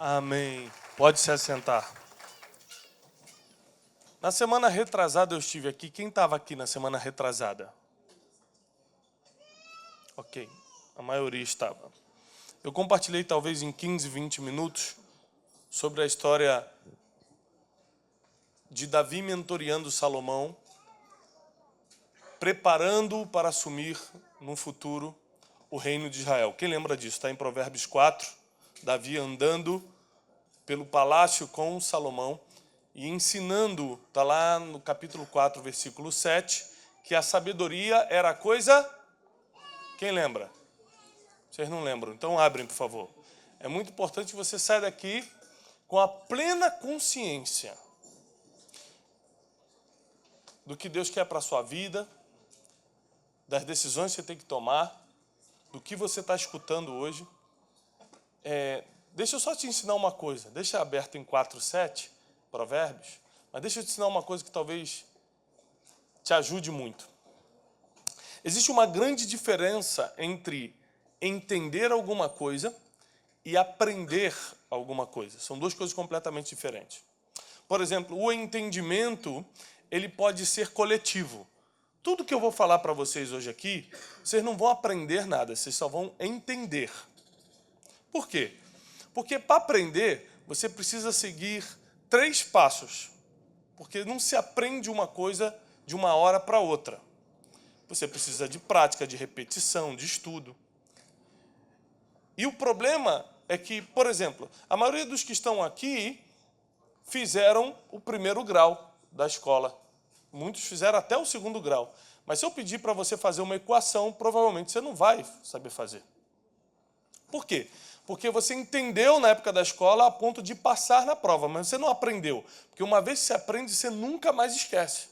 Amém. Pode se assentar. Na semana retrasada eu estive aqui. Quem estava aqui na semana retrasada? Ok, a maioria estava. Eu compartilhei talvez em 15, 20 minutos sobre a história de Davi mentoreando Salomão, preparando-o para assumir no futuro o reino de Israel. Quem lembra disso? Está em Provérbios 4, Davi andando pelo palácio com Salomão e ensinando, está lá no capítulo 4, versículo 7, que a sabedoria era a coisa... Quem lembra? Vocês não lembram? Então abrem, por favor. É muito importante que você saia daqui com a plena consciência do que Deus quer para a sua vida, das decisões que você tem que tomar, do que você está escutando hoje. Deixa eu só te ensinar uma coisa. Deixa aberto em 4:7, Provérbios, mas deixa eu te ensinar uma coisa que talvez te ajude muito. Existe uma grande diferença entre entender alguma coisa e aprender alguma coisa. São duas coisas completamente diferentes. Por exemplo, o entendimento, ele pode ser coletivo. Tudo que eu vou falar para vocês hoje aqui, vocês não vão aprender nada, vocês só vão entender. Por quê? Porque para aprender, você precisa seguir 3 passos. Porque não se aprende uma coisa de uma hora para outra. Você precisa de prática, de repetição, de estudo. E o problema é que, por exemplo, a maioria dos que estão aqui fizeram o 1º grau da escola. Muitos fizeram até o 2º grau. Mas se eu pedir para você fazer uma equação, provavelmente você não vai saber fazer. Por quê? Porque você entendeu na época da escola a ponto de passar na prova, mas você não aprendeu. Porque uma vez que você aprende, você nunca mais esquece.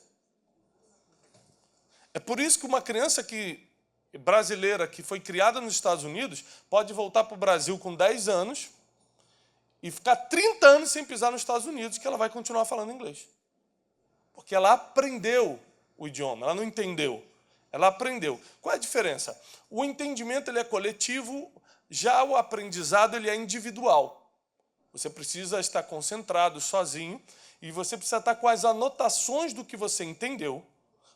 É por isso que uma criança brasileira que foi criada nos Estados Unidos pode voltar para o Brasil com 10 anos e ficar 30 anos sem pisar nos Estados Unidos, que ela vai continuar falando inglês. Porque ela aprendeu o idioma, ela não entendeu, ela aprendeu. Qual é a diferença? O entendimento ele é coletivo, já o aprendizado ele é individual. Você precisa estar concentrado, sozinho, e você precisa estar com as anotações do que você entendeu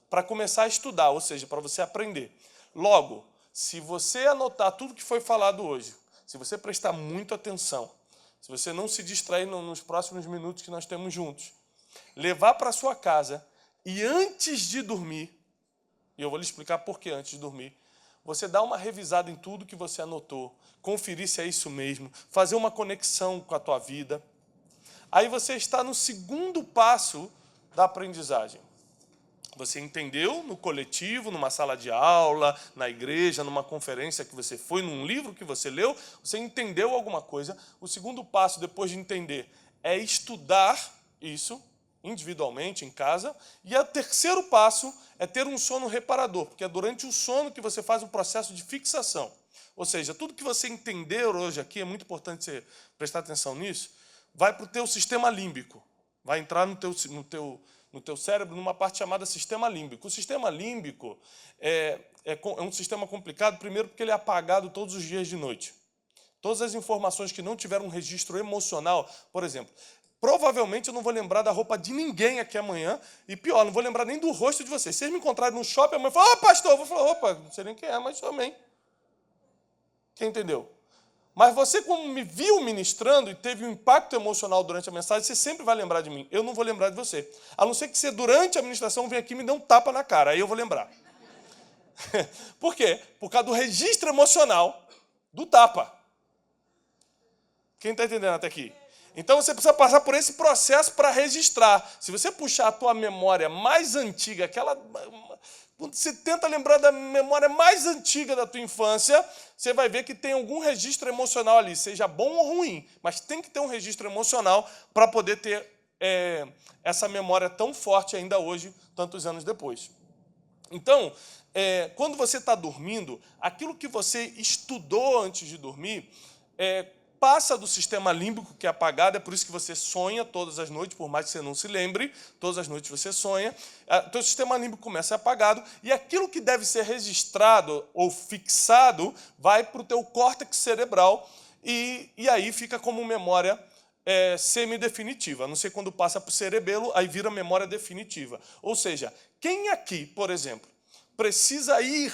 para começar a estudar, ou seja, para você aprender. Logo, se você anotar tudo que foi falado hoje, se você prestar muita atenção, se você não se distrair nos próximos minutos que nós temos juntos, levar para sua casa e antes de dormir, e eu vou lhe explicar por que antes de dormir, você dá uma revisada em tudo que você anotou, conferir se é isso mesmo, fazer uma conexão com a tua vida. Aí você está no 2º passo da aprendizagem. Você entendeu no coletivo, numa sala de aula, na igreja, numa conferência que você foi, num livro que você leu, você entendeu alguma coisa. O 2º passo, depois de entender, é estudar isso individualmente, em casa. E o 3º passo é ter um sono reparador, porque é durante o sono que você faz um processo de fixação. Ou seja, tudo que você entender hoje aqui, é muito importante você prestar atenção nisso, vai para o teu sistema límbico, vai entrar no teu cérebro, numa parte chamada sistema límbico. O sistema límbico é um sistema complicado, primeiro porque ele é apagado todos os dias de noite. Todas as informações que não tiveram um registro emocional, por exemplo, provavelmente eu não vou lembrar da roupa de ninguém aqui amanhã, e pior, não vou lembrar nem do rosto de vocês. Se vocês me encontrarem no shopping, amanhã falam, pastor, eu vou falar, opa, não sei nem quem é, mas também. Quem entendeu? Mas você, como me viu ministrando e teve um impacto emocional durante a mensagem, você sempre vai lembrar de mim. Eu não vou lembrar de você. A não ser que você, durante a ministração, venha aqui e me dê um tapa na cara. Aí eu vou lembrar. Por quê? Por causa do registro emocional do tapa. Quem está entendendo até aqui? Então você precisa passar por esse processo para registrar. Se você puxar a tua memória mais antiga, quando você tenta lembrar da memória mais antiga da tua infância, você vai ver que tem algum registro emocional ali, seja bom ou ruim, mas tem que ter um registro emocional para poder ter essa memória tão forte ainda hoje, tantos anos depois. Então, quando você está dormindo, aquilo que você estudou antes de dormir passa do sistema límbico, que é apagado, é por isso que você sonha todas as noites, por mais que você não se lembre, todas as noites você sonha, o teu sistema límbico começa apagado, e aquilo que deve ser registrado ou fixado vai para o teu córtex cerebral, e aí fica como memória semidefinitiva. Não sei quando passa para o cerebelo, aí vira memória definitiva. Ou seja, quem aqui, por exemplo, precisa ir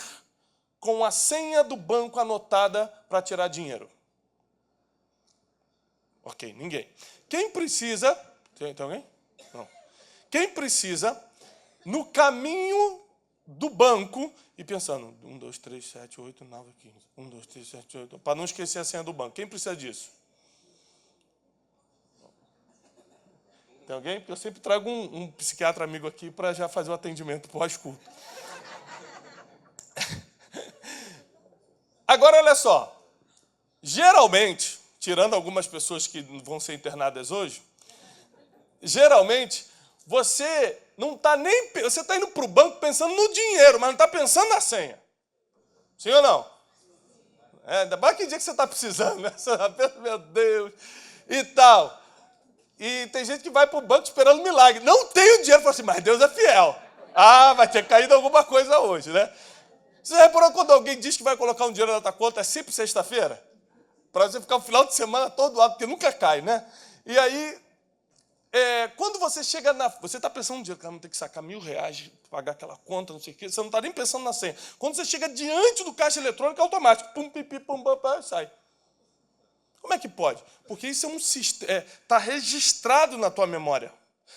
com a senha do banco anotada para tirar dinheiro? Ok, ninguém. Quem precisa... Tem alguém? Não. Quem precisa, no caminho do banco, e pensando, 1, 2, 3, 7, 8, 9, 15. 1, 2, 3, 7, 8... Para não esquecer a senha do banco. Quem precisa disso? Tem alguém? Porque eu sempre trago um psiquiatra amigo aqui para já fazer o atendimento pós-culto. Agora, olha só. Geralmente, tirando algumas pessoas que vão ser internadas hoje, geralmente, você não está nem... Você está indo para o banco pensando no dinheiro, mas não está pensando na senha. Sim ou não? Ainda mais que dia que você está precisando, né? Meu Deus, e tal. E tem gente que vai para o banco esperando milagre. Não tem o dinheiro, fala assim, mas Deus é fiel. Ah, vai ter caído alguma coisa hoje, né? Você reparou quando alguém diz que vai colocar um dinheiro na tua conta, é sempre sexta-feira? Para você ficar o final de semana todo lado, porque nunca cai, né? E aí, quando você chega na... Você está pensando um dia, cara, vou ter que sacar R$1.000, pagar aquela conta, não sei o quê. Você não está nem pensando na senha. Quando você chega diante do caixa eletrônico, é automático. Pum, pipi, pum, pum, pum, sai. Como é que pode? Porque isso é um sistema, está registrado na tua memória.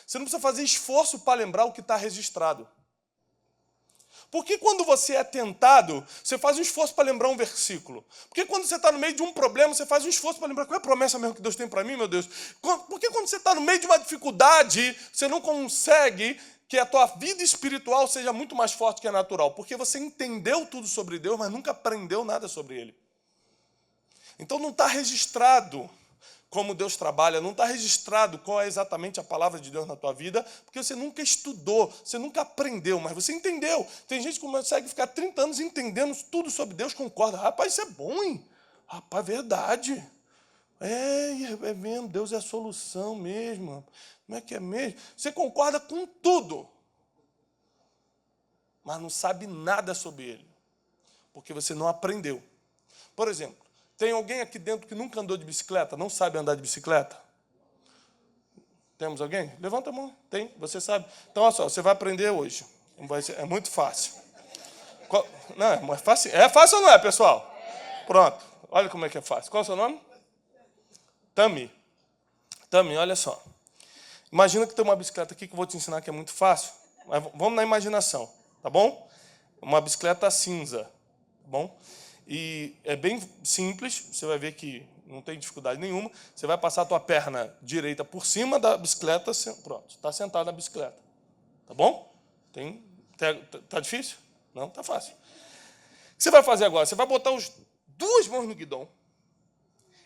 Você não precisa fazer esforço para lembrar o que está registrado. Porque quando você é tentado, você faz um esforço para lembrar um versículo. Porque quando você está no meio de um problema, você faz um esforço para lembrar qual é a promessa mesmo que Deus tem para mim, meu Deus. Porque quando você está no meio de uma dificuldade, você não consegue que a tua vida espiritual seja muito mais forte que a natural. Porque você entendeu tudo sobre Deus, mas nunca aprendeu nada sobre Ele. Então não está registrado como Deus trabalha, não está registrado qual é exatamente a palavra de Deus na tua vida, porque você nunca estudou, você nunca aprendeu, mas você entendeu. Tem gente que consegue ficar 30 anos entendendo tudo sobre Deus, concorda. Rapaz, isso é bom, hein? Rapaz, verdade. É mesmo, Deus é a solução mesmo. Como é que é mesmo? Você concorda com tudo, mas não sabe nada sobre Ele, porque você não aprendeu. Por exemplo, tem alguém aqui dentro que nunca andou de bicicleta, não sabe andar de bicicleta? Temos alguém? Levanta a mão. Tem? Você sabe? Então, olha só, você vai aprender hoje. É muito fácil. Não, é fácil. É fácil ou não é, pessoal? Pronto. Olha como é que é fácil. Qual é o seu nome? Tami. Tami, olha só. Imagina que tem uma bicicleta aqui que eu vou te ensinar que é muito fácil. Mas vamos na imaginação, tá bom? Uma bicicleta cinza, tá bom? E é bem simples, você vai ver que não tem dificuldade nenhuma. Você vai passar a tua perna direita por cima da bicicleta, pronto, está sentado na bicicleta. Tá bom? Tá difícil? Não, tá fácil. O que você vai fazer agora? Você vai botar as duas mãos no guidão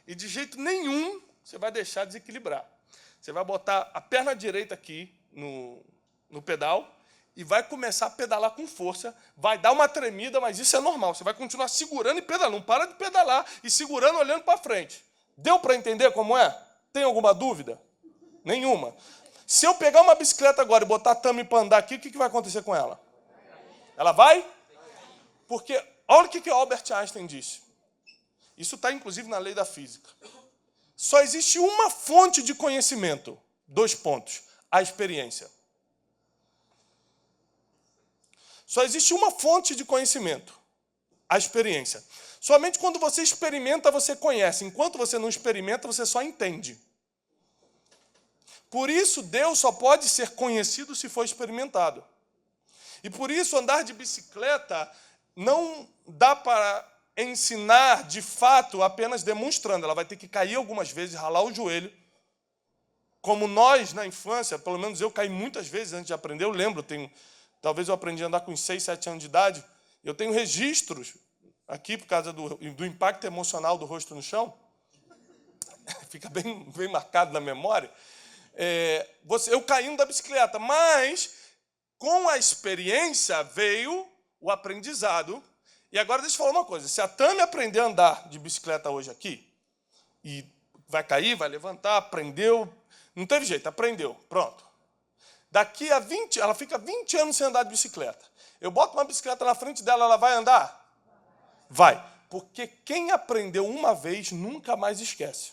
e de jeito nenhum você vai deixar desequilibrar. Você vai botar a perna direita aqui no pedal e vai começar a pedalar com força, vai dar uma tremida, mas isso é normal. Você vai continuar segurando e pedalando. Não para de pedalar e segurando, olhando para frente. Deu para entender como é? Tem alguma dúvida? Nenhuma. Se eu pegar uma bicicleta agora e botar a Tami para andar aqui, o que vai acontecer com ela? Ela vai? Porque olha o que Albert Einstein disse. Isso está, inclusive, na lei da física. Só existe uma fonte de conhecimento. 2 pontos. A experiência. Só existe uma fonte de conhecimento, a experiência. Somente quando você experimenta, você conhece. Enquanto você não experimenta, você só entende. Por isso, Deus só pode ser conhecido se for experimentado. E por isso, andar de bicicleta não dá para ensinar, de fato, apenas demonstrando. Ela vai ter que cair algumas vezes, ralar o joelho. Como nós, na infância, pelo menos eu caí muitas vezes antes de aprender. Eu lembro, talvez eu aprendi a andar com 6, 7 anos de idade. Eu tenho registros aqui por causa do impacto emocional do rosto no chão. Fica bem marcado na memória. Eu caindo da bicicleta, mas com a experiência veio o aprendizado. E agora deixa eu falar uma coisa. Se a Tami aprender a andar de bicicleta hoje aqui, e vai cair, vai levantar, aprendeu, não teve jeito, aprendeu, pronto. Daqui a 20, ela fica 20 anos sem andar de bicicleta. Eu boto uma bicicleta na frente dela, ela vai andar? Vai. Porque quem aprendeu uma vez nunca mais esquece.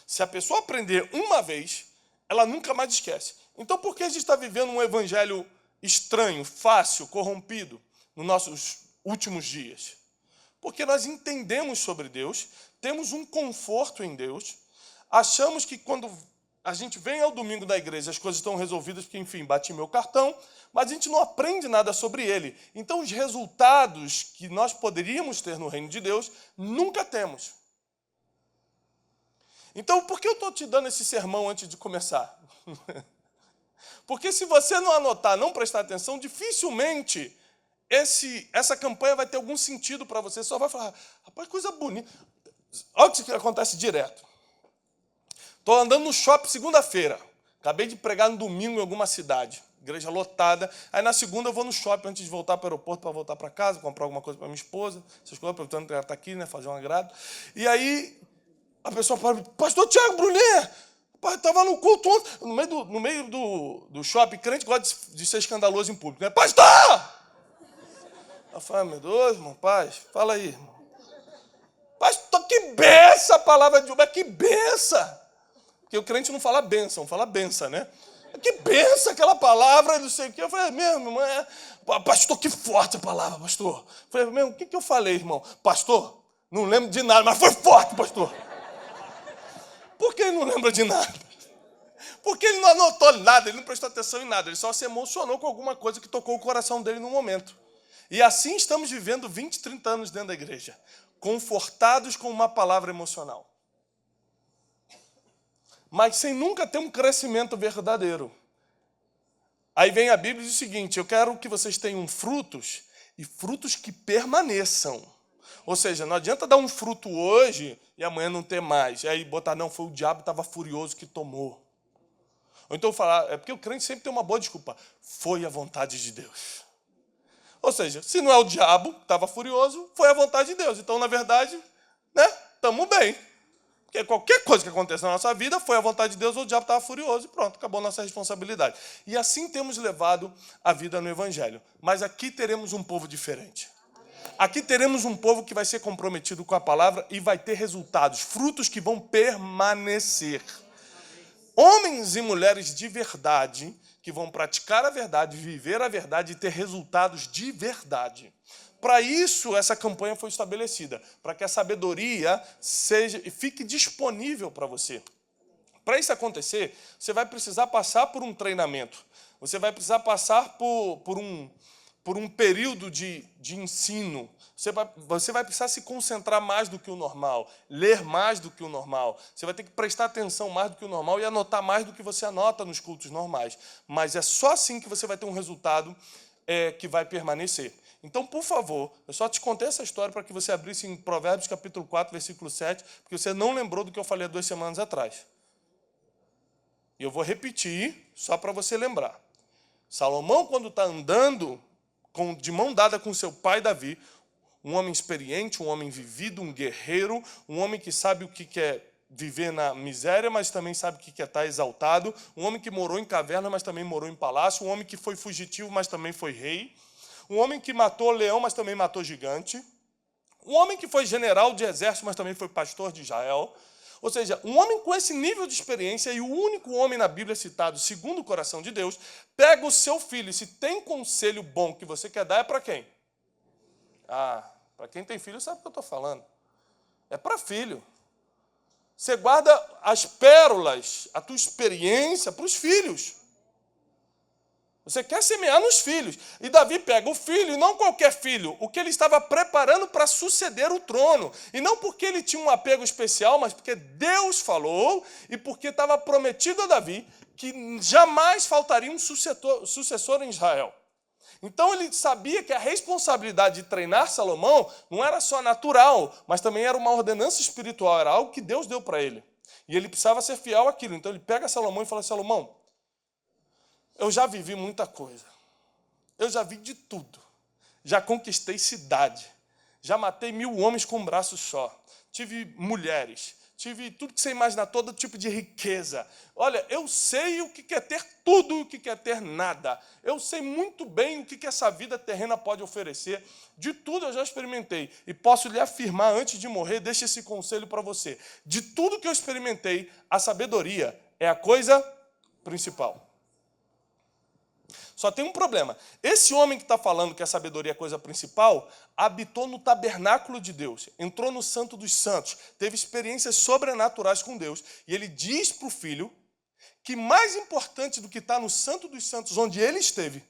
Se a pessoa aprender uma vez, ela nunca mais esquece. Então, por que a gente está vivendo um evangelho estranho, fácil, corrompido nos nossos últimos dias? Porque nós entendemos sobre Deus, temos um conforto em Deus, achamos que quando a gente vem ao domingo da igreja, as coisas estão resolvidas, porque, enfim, bati meu cartão, mas a gente não aprende nada sobre ele. Então, os resultados que nós poderíamos ter no reino de Deus, nunca temos. Então, por que eu estou te dando esse sermão antes de começar? Porque se você não anotar, não prestar atenção, dificilmente essa campanha vai ter algum sentido para você. Só vai falar, rapaz, coisa bonita. Olha o que acontece direto. Estou andando no shopping segunda-feira. Acabei de pregar no domingo em alguma cidade. Igreja lotada. Aí na segunda eu vou no shopping antes de voltar para o aeroporto, para voltar para casa, comprar alguma coisa para minha esposa. Essas coisas, aproveitando que ela está aqui, né, fazer um agrado. E aí a pessoa fala, pastor Tiago Brunet, estava no culto ontem, no meio do shopping, crente gosta de ser escandaloso em público, né? Pastor! Eu falo, meu Deus, irmão, paz, fala aí, irmão. Pastor, que benção a palavra de Deus, mas que benção! Porque o crente não fala bênção, fala benção, né? Que benção aquela palavra, não sei o quê. Eu falei, mesmo, irmão, pastor, que forte a palavra, pastor. Eu falei, mesmo, o que eu falei, irmão? Pastor, não lembro de nada, mas foi forte, pastor. Por que ele não lembra de nada? Porque ele não anotou nada, ele não prestou atenção em nada, ele só se emocionou com alguma coisa que tocou o coração dele no momento. E assim estamos vivendo 20, 30 anos dentro da igreja, confortados com uma palavra emocional. Mas sem nunca ter um crescimento verdadeiro. Aí vem a Bíblia e diz o seguinte, eu quero que vocês tenham frutos, e frutos que permaneçam. Ou seja, não adianta dar um fruto hoje e amanhã não ter mais. E aí botar, não, foi o diabo que estava furioso que tomou. Ou então falar, é porque o crente sempre tem uma boa desculpa. Foi a vontade de Deus. Ou seja, se não é o diabo que estava furioso, foi a vontade de Deus. Então, na verdade, né, estamos bem. Porque qualquer coisa que aconteça na nossa vida, foi a vontade de Deus ou o diabo estava furioso e pronto, acabou a nossa responsabilidade. E assim temos levado a vida no Evangelho. Mas aqui teremos um povo diferente. Aqui teremos um povo que vai ser comprometido com a palavra e vai ter resultados, frutos que vão permanecer. Homens e mulheres de verdade, que vão praticar a verdade, viver a verdade e ter resultados de verdade. Para isso, essa campanha foi estabelecida, para que a sabedoria fique disponível para você. Para isso acontecer, você vai precisar passar por um treinamento, você vai precisar passar por um período de ensino. Você vai precisar se concentrar mais do que o normal, ler mais do que o normal. Você vai ter que prestar atenção mais do que o normal e anotar mais do que você anota nos cultos normais. Mas é só assim que você vai ter um resultado que vai permanecer. Então, por favor, eu só te contei essa história para que você abrisse em Provérbios capítulo 4, versículo 7, porque você não lembrou do que eu falei há 2 semanas atrás. E eu vou repetir só para você lembrar. Salomão, quando está andando de mão dada com seu pai Davi, um homem experiente, um homem vivido, um guerreiro, um homem que sabe o que é viver na miséria, mas também sabe o que é estar exaltado, um homem que morou em caverna, mas também morou em palácio, um homem que foi fugitivo, mas também foi rei, um homem que matou leão, mas também matou gigante, um homem que foi general de exército, mas também foi pastor de Israel. Ou seja, um homem com esse nível de experiência e o único homem na Bíblia citado segundo o coração de Deus, pega o seu filho, e se tem conselho bom que você quer dar, é para quem? Para quem tem filho sabe o que eu estou falando. É para filho. Você guarda as pérolas, a tua experiência para os filhos. Você quer semear nos filhos. E Davi pega o filho, e não qualquer filho, o que ele estava preparando para suceder o trono. E não porque ele tinha um apego especial, mas porque Deus falou e porque estava prometido a Davi que jamais faltaria um sucessor em Israel. Então ele sabia que a responsabilidade de treinar Salomão não era só natural, mas também era uma ordenança espiritual, era algo que Deus deu para ele. E ele precisava ser fiel àquilo. Então ele pega Salomão e fala, Salomão, eu já vivi muita coisa. Eu já vi de tudo. Já conquistei cidade. Já matei 1000 homens com um braço só. Tive mulheres. tive tudo que você imaginar, todo tipo de riqueza. Olha, eu sei o que é ter tudo e o que é ter nada. Eu sei muito bem o que essa vida terrena pode oferecer. De tudo eu já experimentei. E posso lhe afirmar, antes de morrer, deixa esse conselho para você. De tudo que eu experimentei, a sabedoria é a coisa principal. Só tem um problema. Esse homem que está falando que a sabedoria é a coisa principal, habitou no tabernáculo de Deus, entrou no Santo dos Santos, teve experiências sobrenaturais com Deus, e ele diz para o filho que mais importante do que estar no Santo dos Santos, onde ele esteve,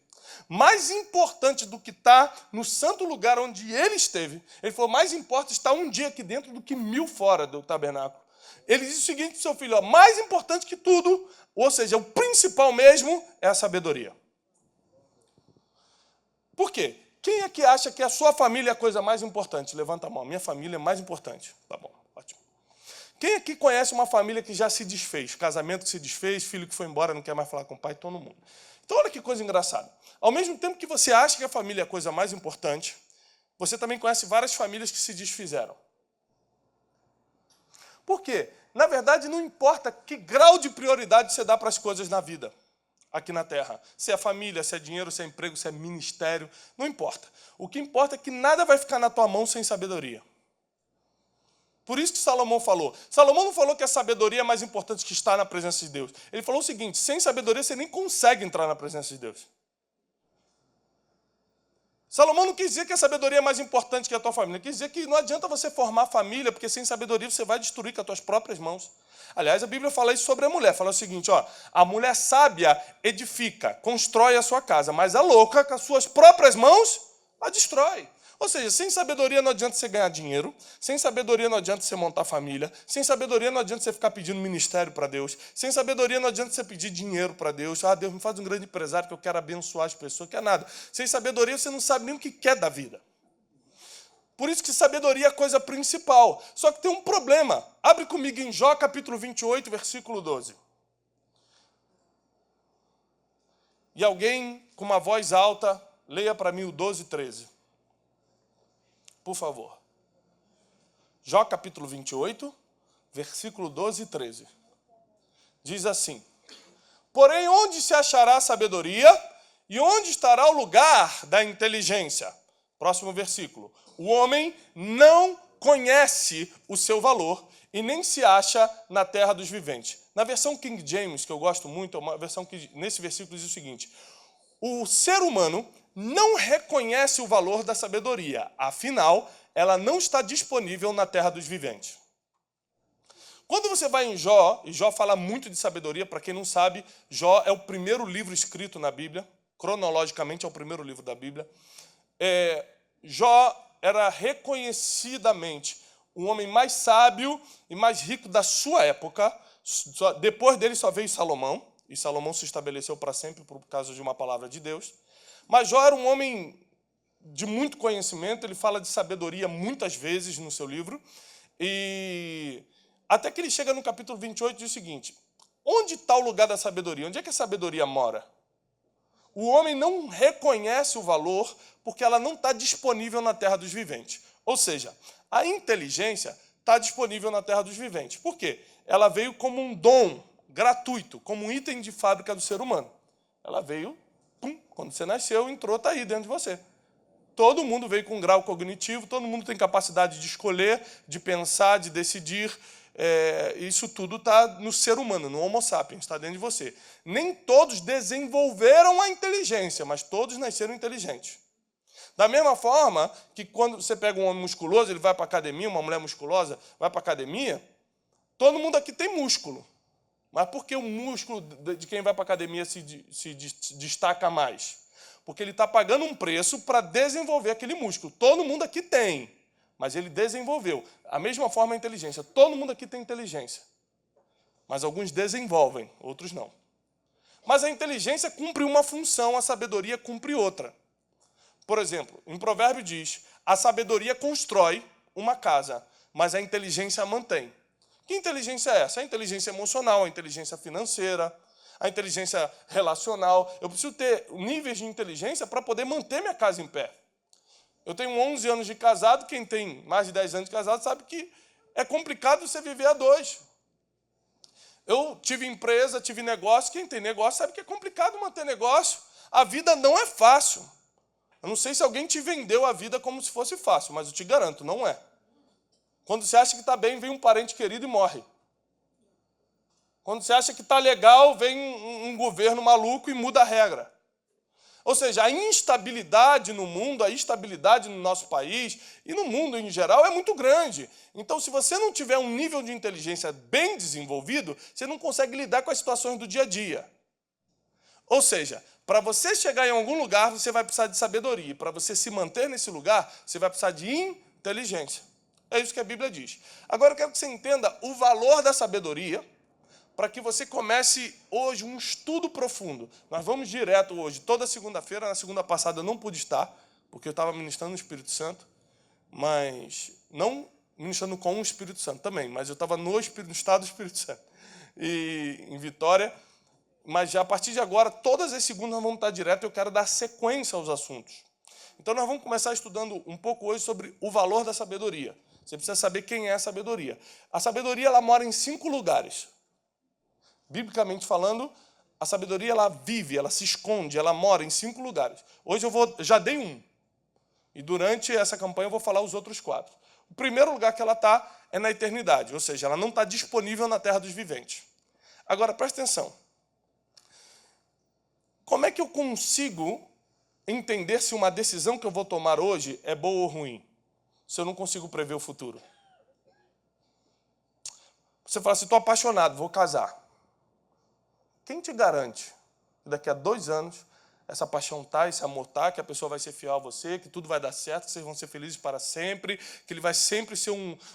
mais importante do que estar no santo lugar onde ele esteve, ele falou, mais importa estar um dia aqui dentro do que 1000 fora do tabernáculo. Ele diz o seguinte para o seu filho, ó, mais importante que tudo, ou seja, o principal mesmo é a sabedoria. Por quê? Quem é que acha que a sua família é a coisa mais importante? Levanta a mão. Minha família é mais importante. Tá bom, ótimo. Quem aqui conhece uma família que já se desfez? Casamento que se desfez, filho que foi embora, não quer mais falar com o pai, todo mundo. Então, olha que coisa engraçada. Ao mesmo tempo que você acha que a família é a coisa mais importante, você também conhece várias famílias que se desfizeram. Por quê? Na verdade, não importa que grau de prioridade você dá para as coisas na vida. Aqui na terra. Se é família, se é dinheiro, se é emprego, se é ministério, não importa. O que importa é que nada vai ficar na tua mão sem sabedoria. Por isso que Salomão falou. Salomão não falou que a sabedoria é mais importante que estar na presença de Deus. Ele falou o seguinte, sem sabedoria você nem consegue entrar na presença de Deus. Salomão não quis dizer que a sabedoria é mais importante que a tua família. Ele quis dizer que não adianta você formar família, porque sem sabedoria você vai destruir com as tuas próprias mãos. Aliás, a Bíblia fala isso sobre a mulher. Fala o seguinte, ó, a mulher sábia edifica, constrói a sua casa, mas a louca, com as suas próprias mãos, a destrói. Ou seja, sem sabedoria não adianta você ganhar dinheiro, sem sabedoria não adianta você montar família, sem sabedoria não adianta você ficar pedindo ministério para Deus, sem sabedoria não adianta você pedir dinheiro para Deus. Ah, Deus me faz um grande empresário que eu quero abençoar as pessoas, quer nada. Sem sabedoria você não sabe nem o que quer da vida. Por isso que sabedoria é a coisa principal. Só que tem um problema. Abre comigo em Jó, capítulo 28, versículo 12. E alguém, com uma voz alta, leia para mim o 12 e 13. Por favor. Jó, capítulo 28, versículo 12 e 13. Diz assim, porém, onde se achará sabedoria e onde estará o lugar da inteligência? Próximo versículo. O homem não conhece o seu valor e nem se acha na terra dos viventes. Na versão King James, que eu gosto muito, é uma versão que nesse versículo diz o seguinte, o ser humano não reconhece o valor da sabedoria, afinal, ela não está disponível na terra dos viventes. Quando você vai em Jó, e Jó fala muito de sabedoria, para quem não sabe, Jó é o primeiro livro escrito na Bíblia, cronologicamente é o primeiro livro da Bíblia. Jó era reconhecidamente o homem mais sábio e mais rico da sua época. Depois dele só veio Salomão, e Salomão se estabeleceu para sempre por causa de uma palavra de Deus. Mas Jó era um homem de muito conhecimento, ele fala de sabedoria muitas vezes no seu livro, e até que ele chega no capítulo 28 e diz o seguinte, onde está o lugar da sabedoria? Onde é que a sabedoria mora? O homem não reconhece o valor porque ela não está disponível na terra dos viventes. Ou seja, a inteligência está disponível na terra dos viventes. Por quê? Ela veio como um dom gratuito, como um item de fábrica do ser humano. Ela veio, pum, quando você nasceu, entrou, está aí dentro de você. Todo mundo veio com um grau cognitivo, todo mundo tem capacidade de escolher, de pensar, de decidir. Isso tudo está no ser humano, no Homo sapiens, está dentro de você. Nem todos desenvolveram a inteligência, mas todos nasceram inteligentes. Da mesma forma que quando você pega um homem musculoso, ele vai para a academia, uma mulher musculosa vai para a academia, todo mundo aqui tem músculo. Mas por que o músculo de quem vai para a academia se destaca mais? Porque ele está pagando um preço para desenvolver aquele músculo. Todo mundo aqui tem, mas ele desenvolveu. A mesma forma a inteligência. Todo mundo aqui tem inteligência. Mas alguns desenvolvem, outros não. Mas a inteligência cumpre uma função, a sabedoria cumpre outra. Por exemplo, em Provérbio diz, a sabedoria constrói uma casa, mas a inteligência a mantém. Que inteligência é essa? A inteligência emocional, a inteligência financeira, a inteligência relacional. Eu preciso ter níveis de inteligência para poder manter minha casa em pé. Eu tenho 11 anos de casado, quem tem mais de 10 anos de casado sabe que É complicado você viver a dois. Eu tive empresa, tive negócio. Quem tem negócio sabe que é complicado manter negócio. A vida não é fácil. Eu não sei se alguém te vendeu a vida como se fosse fácil, mas eu te garanto, não é. Quando você acha que está bem, vem um parente querido e morre. Quando você acha que está legal, vem um governo maluco e muda a regra. Ou seja, a instabilidade no mundo, a instabilidade no nosso país e no mundo em geral é muito grande. Então, se você não tiver um nível de inteligência bem desenvolvido, você não consegue lidar com as situações do dia a dia. Ou seja, para você chegar em algum lugar, você vai precisar de sabedoria. Para você se manter nesse lugar, você vai precisar de inteligência. É isso que a Bíblia diz. Agora eu quero que você entenda o valor da sabedoria, para que você comece hoje um estudo profundo. Nós vamos direto hoje, toda segunda-feira. Na segunda passada eu não pude estar, porque eu estava ministrando no Espírito Santo, mas não ministrando com o Espírito Santo também, mas eu estava no estado do Espírito Santo, e em Vitória. Mas já a partir de agora, todas as segundas nós vamos estar direto, eu quero dar sequência aos assuntos. Então nós vamos começar estudando um pouco hoje sobre o valor da sabedoria. Você precisa saber quem é a sabedoria. A sabedoria ela mora em 5 lugares. Biblicamente falando, a sabedoria ela vive, ela se esconde, ela mora em 5 lugares. Hoje já dei um. E durante essa campanha eu vou falar os outros 4. O primeiro lugar que ela está é na eternidade, ou seja, ela não está disponível na terra dos viventes. Agora, presta atenção. Como é que eu consigo entender se uma decisão que eu vou tomar hoje é boa ou ruim, se eu não consigo prever o futuro? Você fala assim, estou apaixonado, vou casar. Quem te garante que daqui a 2 anos essa paixão está, esse amor está, que a pessoa vai ser fiel a você, que tudo vai dar certo, que vocês vão ser felizes para sempre, que ele vai sempre ser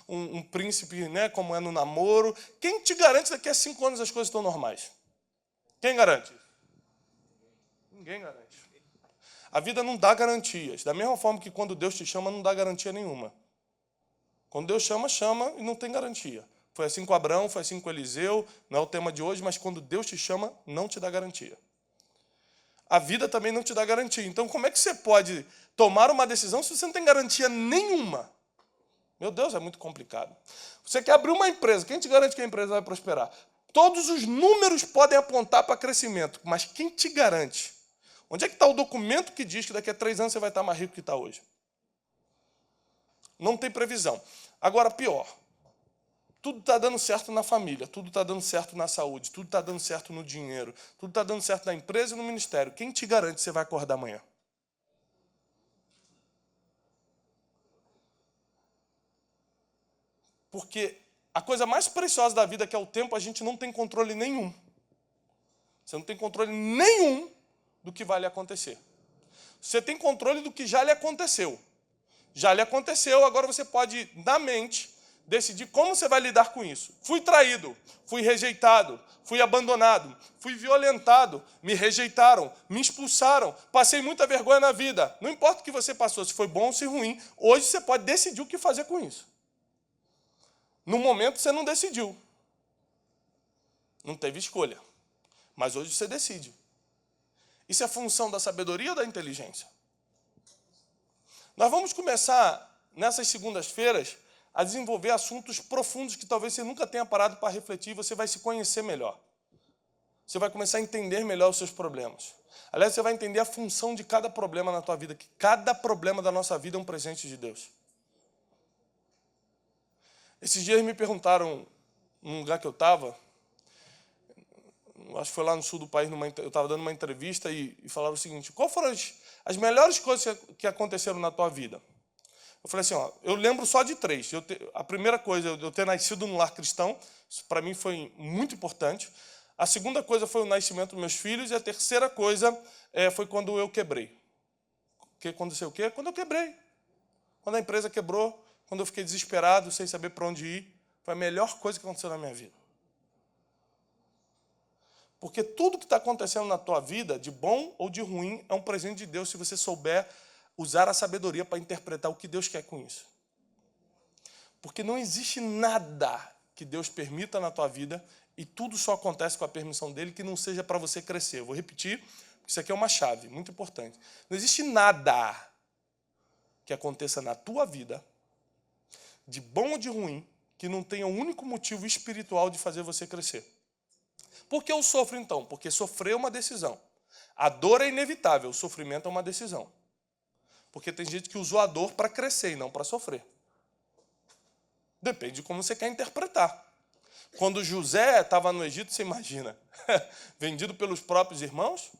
um príncipe, né, como é no namoro? Quem te garante que daqui a 5 anos as coisas estão normais? Quem garante? Ninguém garante. A vida não dá garantias. Da mesma forma que quando Deus te chama, não dá garantia nenhuma. Quando Deus chama, chama e não tem garantia. Foi assim com Abraão, foi assim com Eliseu, não é o tema de hoje, mas quando Deus te chama, não te dá garantia. A vida também não te dá garantia. Então, como é que você pode tomar uma decisão se você não tem garantia nenhuma? Meu Deus, é muito complicado. Você quer abrir uma empresa, quem te garante que a empresa vai prosperar? Todos os números podem apontar para crescimento, mas quem te garante? Onde é que está o documento que diz que daqui a 3 anos você vai estar mais rico que está hoje? Não tem previsão. Agora, pior. Tudo está dando certo na família, tudo está dando certo na saúde, tudo está dando certo no dinheiro, tudo está dando certo na empresa e no ministério. Quem te garante que você vai acordar amanhã? Porque a coisa mais preciosa da vida, que é o tempo, a gente não tem controle nenhum. Você não tem controle nenhum do que vai lhe acontecer. Você tem controle do que já lhe aconteceu. Já lhe aconteceu, agora você pode, na mente, decidir como você vai lidar com isso. Fui traído, fui rejeitado, fui abandonado, fui violentado, me rejeitaram, me expulsaram, passei muita vergonha na vida. Não importa o que você passou, se foi bom ou se ruim, hoje você pode decidir o que fazer com isso. No momento você não decidiu. Não teve escolha. Mas hoje você decide. Isso é função da sabedoria ou da inteligência? Nós vamos começar, nessas segundas-feiras, a desenvolver assuntos profundos que talvez você nunca tenha parado para refletir, você vai se conhecer melhor. Você vai começar a entender melhor os seus problemas. Aliás, você vai entender a função de cada problema na tua vida, que cada problema da nossa vida é um presente de Deus. Esses dias me perguntaram, num lugar que eu estava, acho que foi lá no sul do país, eu estava dando uma entrevista e falaram o seguinte, qual foram as melhores coisas que aconteceram na tua vida? Eu falei assim, ó, eu lembro só de 3. A primeira coisa, eu ter nascido num lar cristão, isso para mim foi muito importante. A segunda coisa foi o nascimento dos meus filhos. E a terceira coisa foi quando eu quebrei. Que aconteceu o quê? Quando eu quebrei. Quando a empresa quebrou, quando eu fiquei desesperado, sem saber para onde ir. Foi a melhor coisa que aconteceu na minha vida. Porque tudo que está acontecendo na tua vida, de bom ou de ruim, é um presente de Deus, se você souber usar a sabedoria para interpretar o que Deus quer com isso. Porque não existe nada que Deus permita na tua vida e tudo só acontece com a permissão dele que não seja para você crescer. Eu vou repetir, porque isso aqui é uma chave muito importante. Não existe nada que aconteça na tua vida, de bom ou de ruim, que não tenha um único motivo espiritual de fazer você crescer. Por que eu sofro, então? Porque sofrer é uma decisão. A dor é inevitável, o sofrimento é uma decisão. Porque tem gente que usou a dor para crescer e não para sofrer. Depende de como você quer interpretar. Quando José estava no Egito, você imagina, vendido pelos próprios irmãos,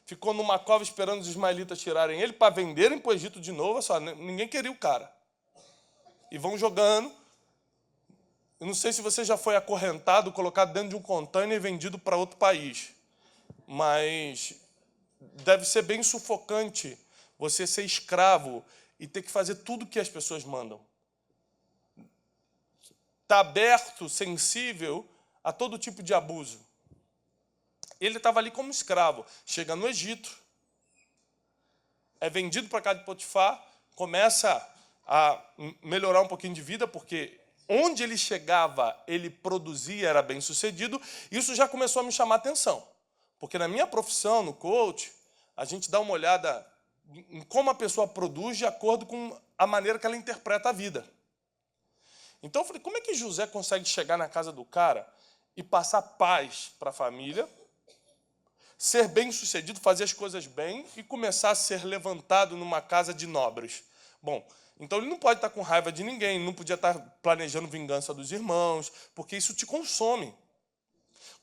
ficou numa cova esperando os ismaelitas tirarem ele para venderem para o Egito de novo, só ninguém queria o cara. E vão jogando. Eu não sei se você já foi acorrentado, colocado dentro de um container e vendido para outro país, mas deve ser bem sufocante você ser escravo e ter que fazer tudo o que as pessoas mandam. Está aberto, sensível a todo tipo de abuso. Ele estava ali como escravo, chega no Egito, é vendido para casa de Potifar, começa a melhorar um pouquinho de vida, porque onde ele chegava, ele produzia, era bem sucedido. Isso já começou a me chamar a atenção, porque na minha profissão, no coach, a gente dá uma olhada em como a pessoa produz de acordo com a maneira que ela interpreta a vida. Então eu falei, como é que José consegue chegar na casa do cara e passar paz para a família, ser bem-sucedido, fazer as coisas bem e começar a ser levantado numa casa de nobres? Bom, então ele não pode estar com raiva de ninguém, não podia estar planejando vingança dos irmãos, porque isso te consome.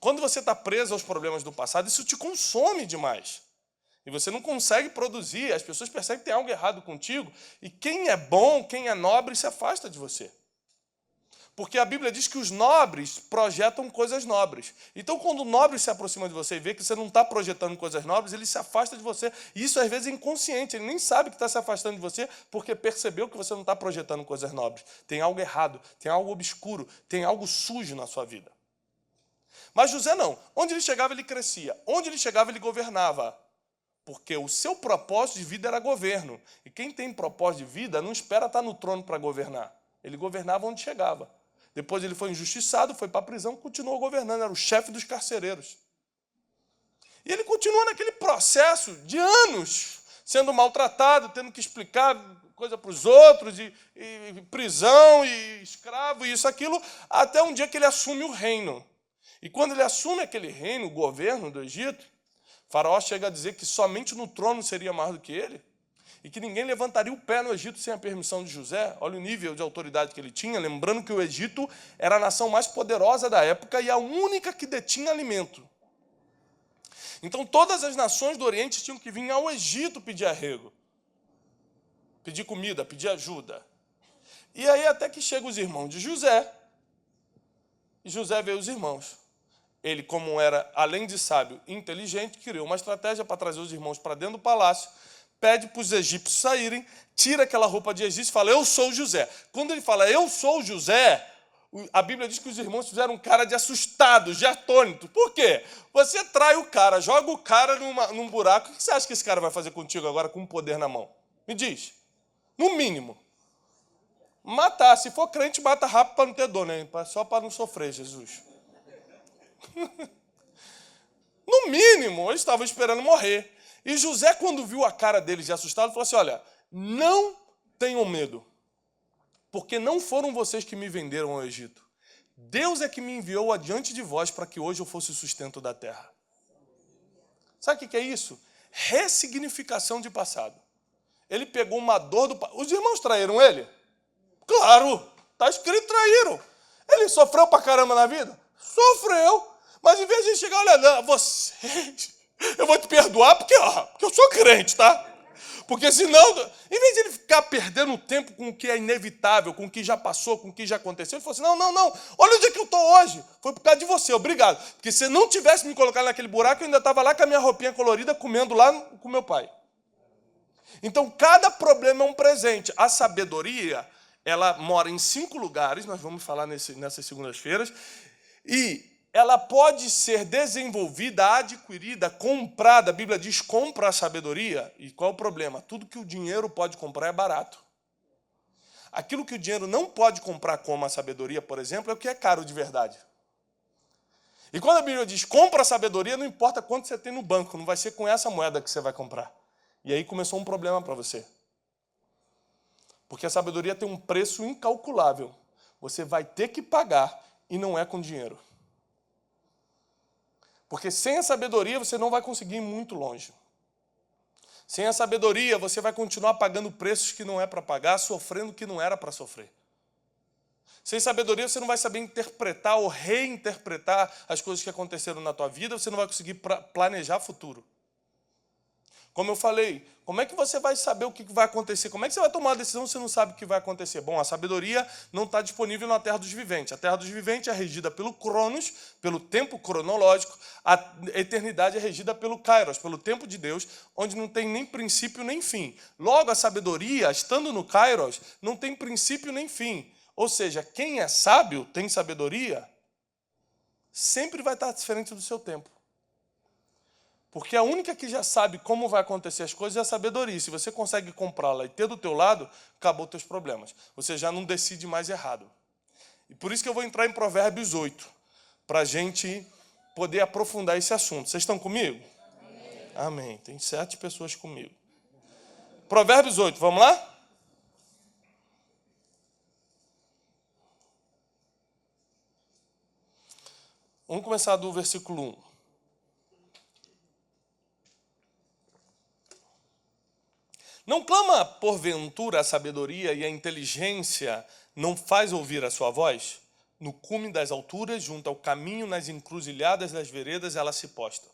Quando você está preso aos problemas do passado, isso te consome demais. E você não consegue produzir, as pessoas percebem que tem algo errado contigo, e quem é bom, quem é nobre, se afasta de você. Porque a Bíblia diz que os nobres projetam coisas nobres. Então, quando o nobre se aproxima de você e vê que você não está projetando coisas nobres, ele se afasta de você. E isso, às vezes, é inconsciente. Ele nem sabe que está se afastando de você porque percebeu que você não está projetando coisas nobres. Tem algo errado, tem algo obscuro, tem algo sujo na sua vida. Mas José não. Onde ele chegava, ele crescia. Onde ele chegava, ele governava. Porque o seu propósito de vida era governo. E quem tem propósito de vida não espera estar no trono para governar. Ele governava onde chegava. Depois ele foi injustiçado, foi para a prisão, continuou governando, era o chefe dos carcereiros. E ele continua naquele processo de anos, sendo maltratado, tendo que explicar coisa para os outros, e prisão, e escravo, e isso, aquilo, até um dia que ele assume o reino. E quando ele assume aquele reino, o governo do Egito, Faraó chega a dizer que somente no trono seria maior do que ele, e que ninguém levantaria o pé no Egito sem a permissão de José. Olha o nível de autoridade que ele tinha, lembrando que o Egito era a nação mais poderosa da época e a única que detinha alimento. Então todas as nações do Oriente tinham que vir ao Egito pedir arrego, pedir comida, pedir ajuda. E aí até que chegam os irmãos de José, e José vê os irmãos. Ele, como era, além de sábio, inteligente, criou uma estratégia para trazer os irmãos para dentro do palácio, pede para os egípcios saírem, tira aquela roupa de egípcio e fala, eu sou José. Quando ele fala, eu sou José, a Bíblia diz que os irmãos fizeram um cara de assustados, de atônito. Por quê? Você trai o cara, joga o cara num buraco. O que você acha que esse cara vai fazer contigo agora com o poder na mão? Me diz. No mínimo. Matar. Se for crente, mata rápido para não ter dor, né? Só para não sofrer, Jesus. No mínimo, eles estavam esperando morrer. E José, quando viu a cara deles de assustado, falou assim, olha, não tenham medo, porque não foram vocês que me venderam ao Egito. Deus é que me enviou adiante de vós para que hoje eu fosse o sustento da terra. Sabe o que é isso? Ressignificação de passado. Ele pegou uma dor do... Os irmãos traíram ele? Claro, está escrito traíram. Ele sofreu pra caramba na vida? Sofreu. Mas em vez de chegar, olha, não, vocês... Eu vou te perdoar porque eu sou crente, tá? Porque senão, em vez de ele ficar perdendo tempo com o que é inevitável, com o que já passou, com o que já aconteceu, ele falou assim, não, olha onde é que eu estou hoje. Foi por causa de você, obrigado. Porque se não tivesse me colocado naquele buraco, eu ainda estava lá com a minha roupinha colorida, comendo lá com meu pai. Então, cada problema é um presente. A sabedoria, ela mora em 5 lugares, nós vamos falar nessas segundas-feiras, e ela pode ser desenvolvida, adquirida, comprada. A Bíblia diz, compra a sabedoria. E qual é o problema? Tudo que o dinheiro pode comprar é barato. Aquilo que o dinheiro não pode comprar, como a sabedoria, por exemplo, é o que é caro de verdade. E quando a Bíblia diz, compra a sabedoria, não importa quanto você tem no banco, não vai ser com essa moeda que você vai comprar. E aí começou um problema para você. Porque a sabedoria tem um preço incalculável. você vai ter que pagar e não é com dinheiro. Porque sem a sabedoria você não vai conseguir ir muito longe. Sem a sabedoria você vai continuar pagando preços que não é para pagar, sofrendo o que não era para sofrer. Sem sabedoria você não vai saber interpretar ou reinterpretar as coisas que aconteceram na tua vida, você não vai conseguir planejar futuro. Como eu falei, como é que você vai saber o que vai acontecer? Como é que você vai tomar uma decisão se você não sabe o que vai acontecer? Bom, a sabedoria não está disponível na terra dos viventes. A terra dos viventes é regida pelo Cronos, pelo tempo cronológico. A eternidade é regida pelo Kairos, pelo tempo de Deus, onde não tem nem princípio nem fim. Logo, a sabedoria, estando no Kairos, não tem princípio nem fim. Ou seja, quem é sábio, tem sabedoria, sempre vai estar diferente do seu tempo. Porque a única que já sabe como vai acontecer as coisas é a sabedoria. Se você consegue comprá-la e ter do teu lado, acabou os teus problemas. Você já não decide mais errado. E por isso que eu vou entrar em Provérbios 8, para a gente poder aprofundar esse assunto. Vocês estão comigo? Amém. Amém. Tem 7 pessoas comigo. Provérbios 8, vamos lá? Vamos começar do versículo 1. Não clama, porventura, a sabedoria e a inteligência não faz ouvir a sua voz? No cume das alturas, junto ao caminho, nas encruzilhadas das veredas, ela se posta.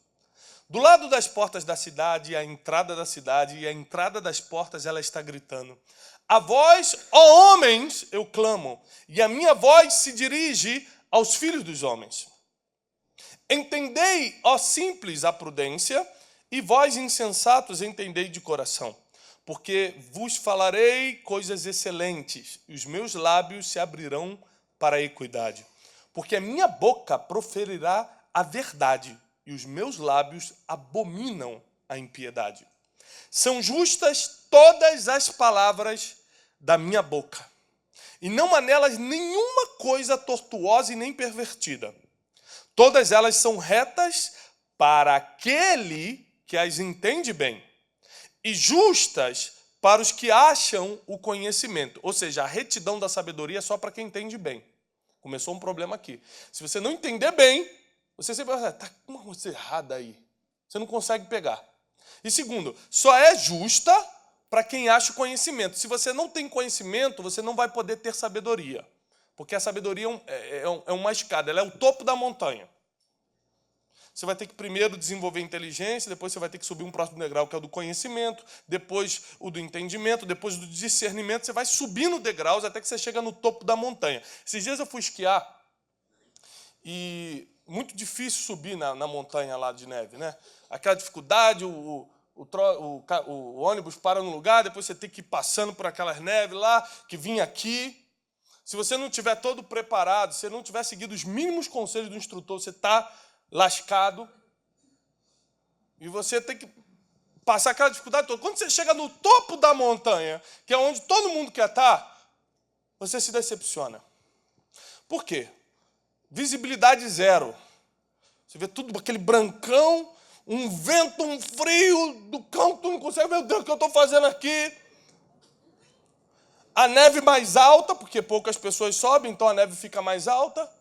Do lado das portas da cidade, a entrada da cidade e a entrada das portas, ela está gritando. A vós, ó homens, eu clamo, e a minha voz se dirige aos filhos dos homens. Entendei, ó simples, a prudência, e vós, insensatos, entendei de coração. Porque vos falarei coisas excelentes, e os meus lábios se abrirão para a equidade. Porque a minha boca proferirá a verdade, e os meus lábios abominam a impiedade. São justas todas as palavras da minha boca, e não há nelas nenhuma coisa tortuosa e nem pervertida. Todas elas são retas para aquele que as entende bem, e justas para os que acham o conhecimento. Ou seja, a retidão da sabedoria é só para quem entende bem. Começou um problema aqui. Se você não entender bem, você sempre vai está uma coisa errada aí. Você não consegue pegar. E segundo, só é justa para quem acha o conhecimento. Se você não tem conhecimento, você não vai poder ter sabedoria. Porque a sabedoria é uma escada, ela é o topo da montanha. Você vai ter que primeiro desenvolver inteligência, depois você vai ter que subir um próximo degrau, que é o do conhecimento, depois o do entendimento, depois do discernimento. Você vai subindo degraus até que você chega no topo da montanha. Esses dias eu fui esquiar e muito difícil subir na montanha lá de neve, né? Aquela dificuldade, o ônibus para no lugar, depois você tem que ir passando por aquelas neves lá, que vinha aqui. Se você não estiver todo preparado, se você não tiver seguido os mínimos conselhos do instrutor, você está lascado, e você tem que passar aquela dificuldade toda. Quando você chega no topo da montanha, que é onde todo mundo quer estar, você se decepciona. Por quê? Visibilidade zero. Você vê tudo aquele brancão, um vento, um frio do cão, tu não consegue, meu Deus, o que eu estou fazendo aqui? A neve mais alta, porque poucas pessoas sobem, então a neve fica mais alta.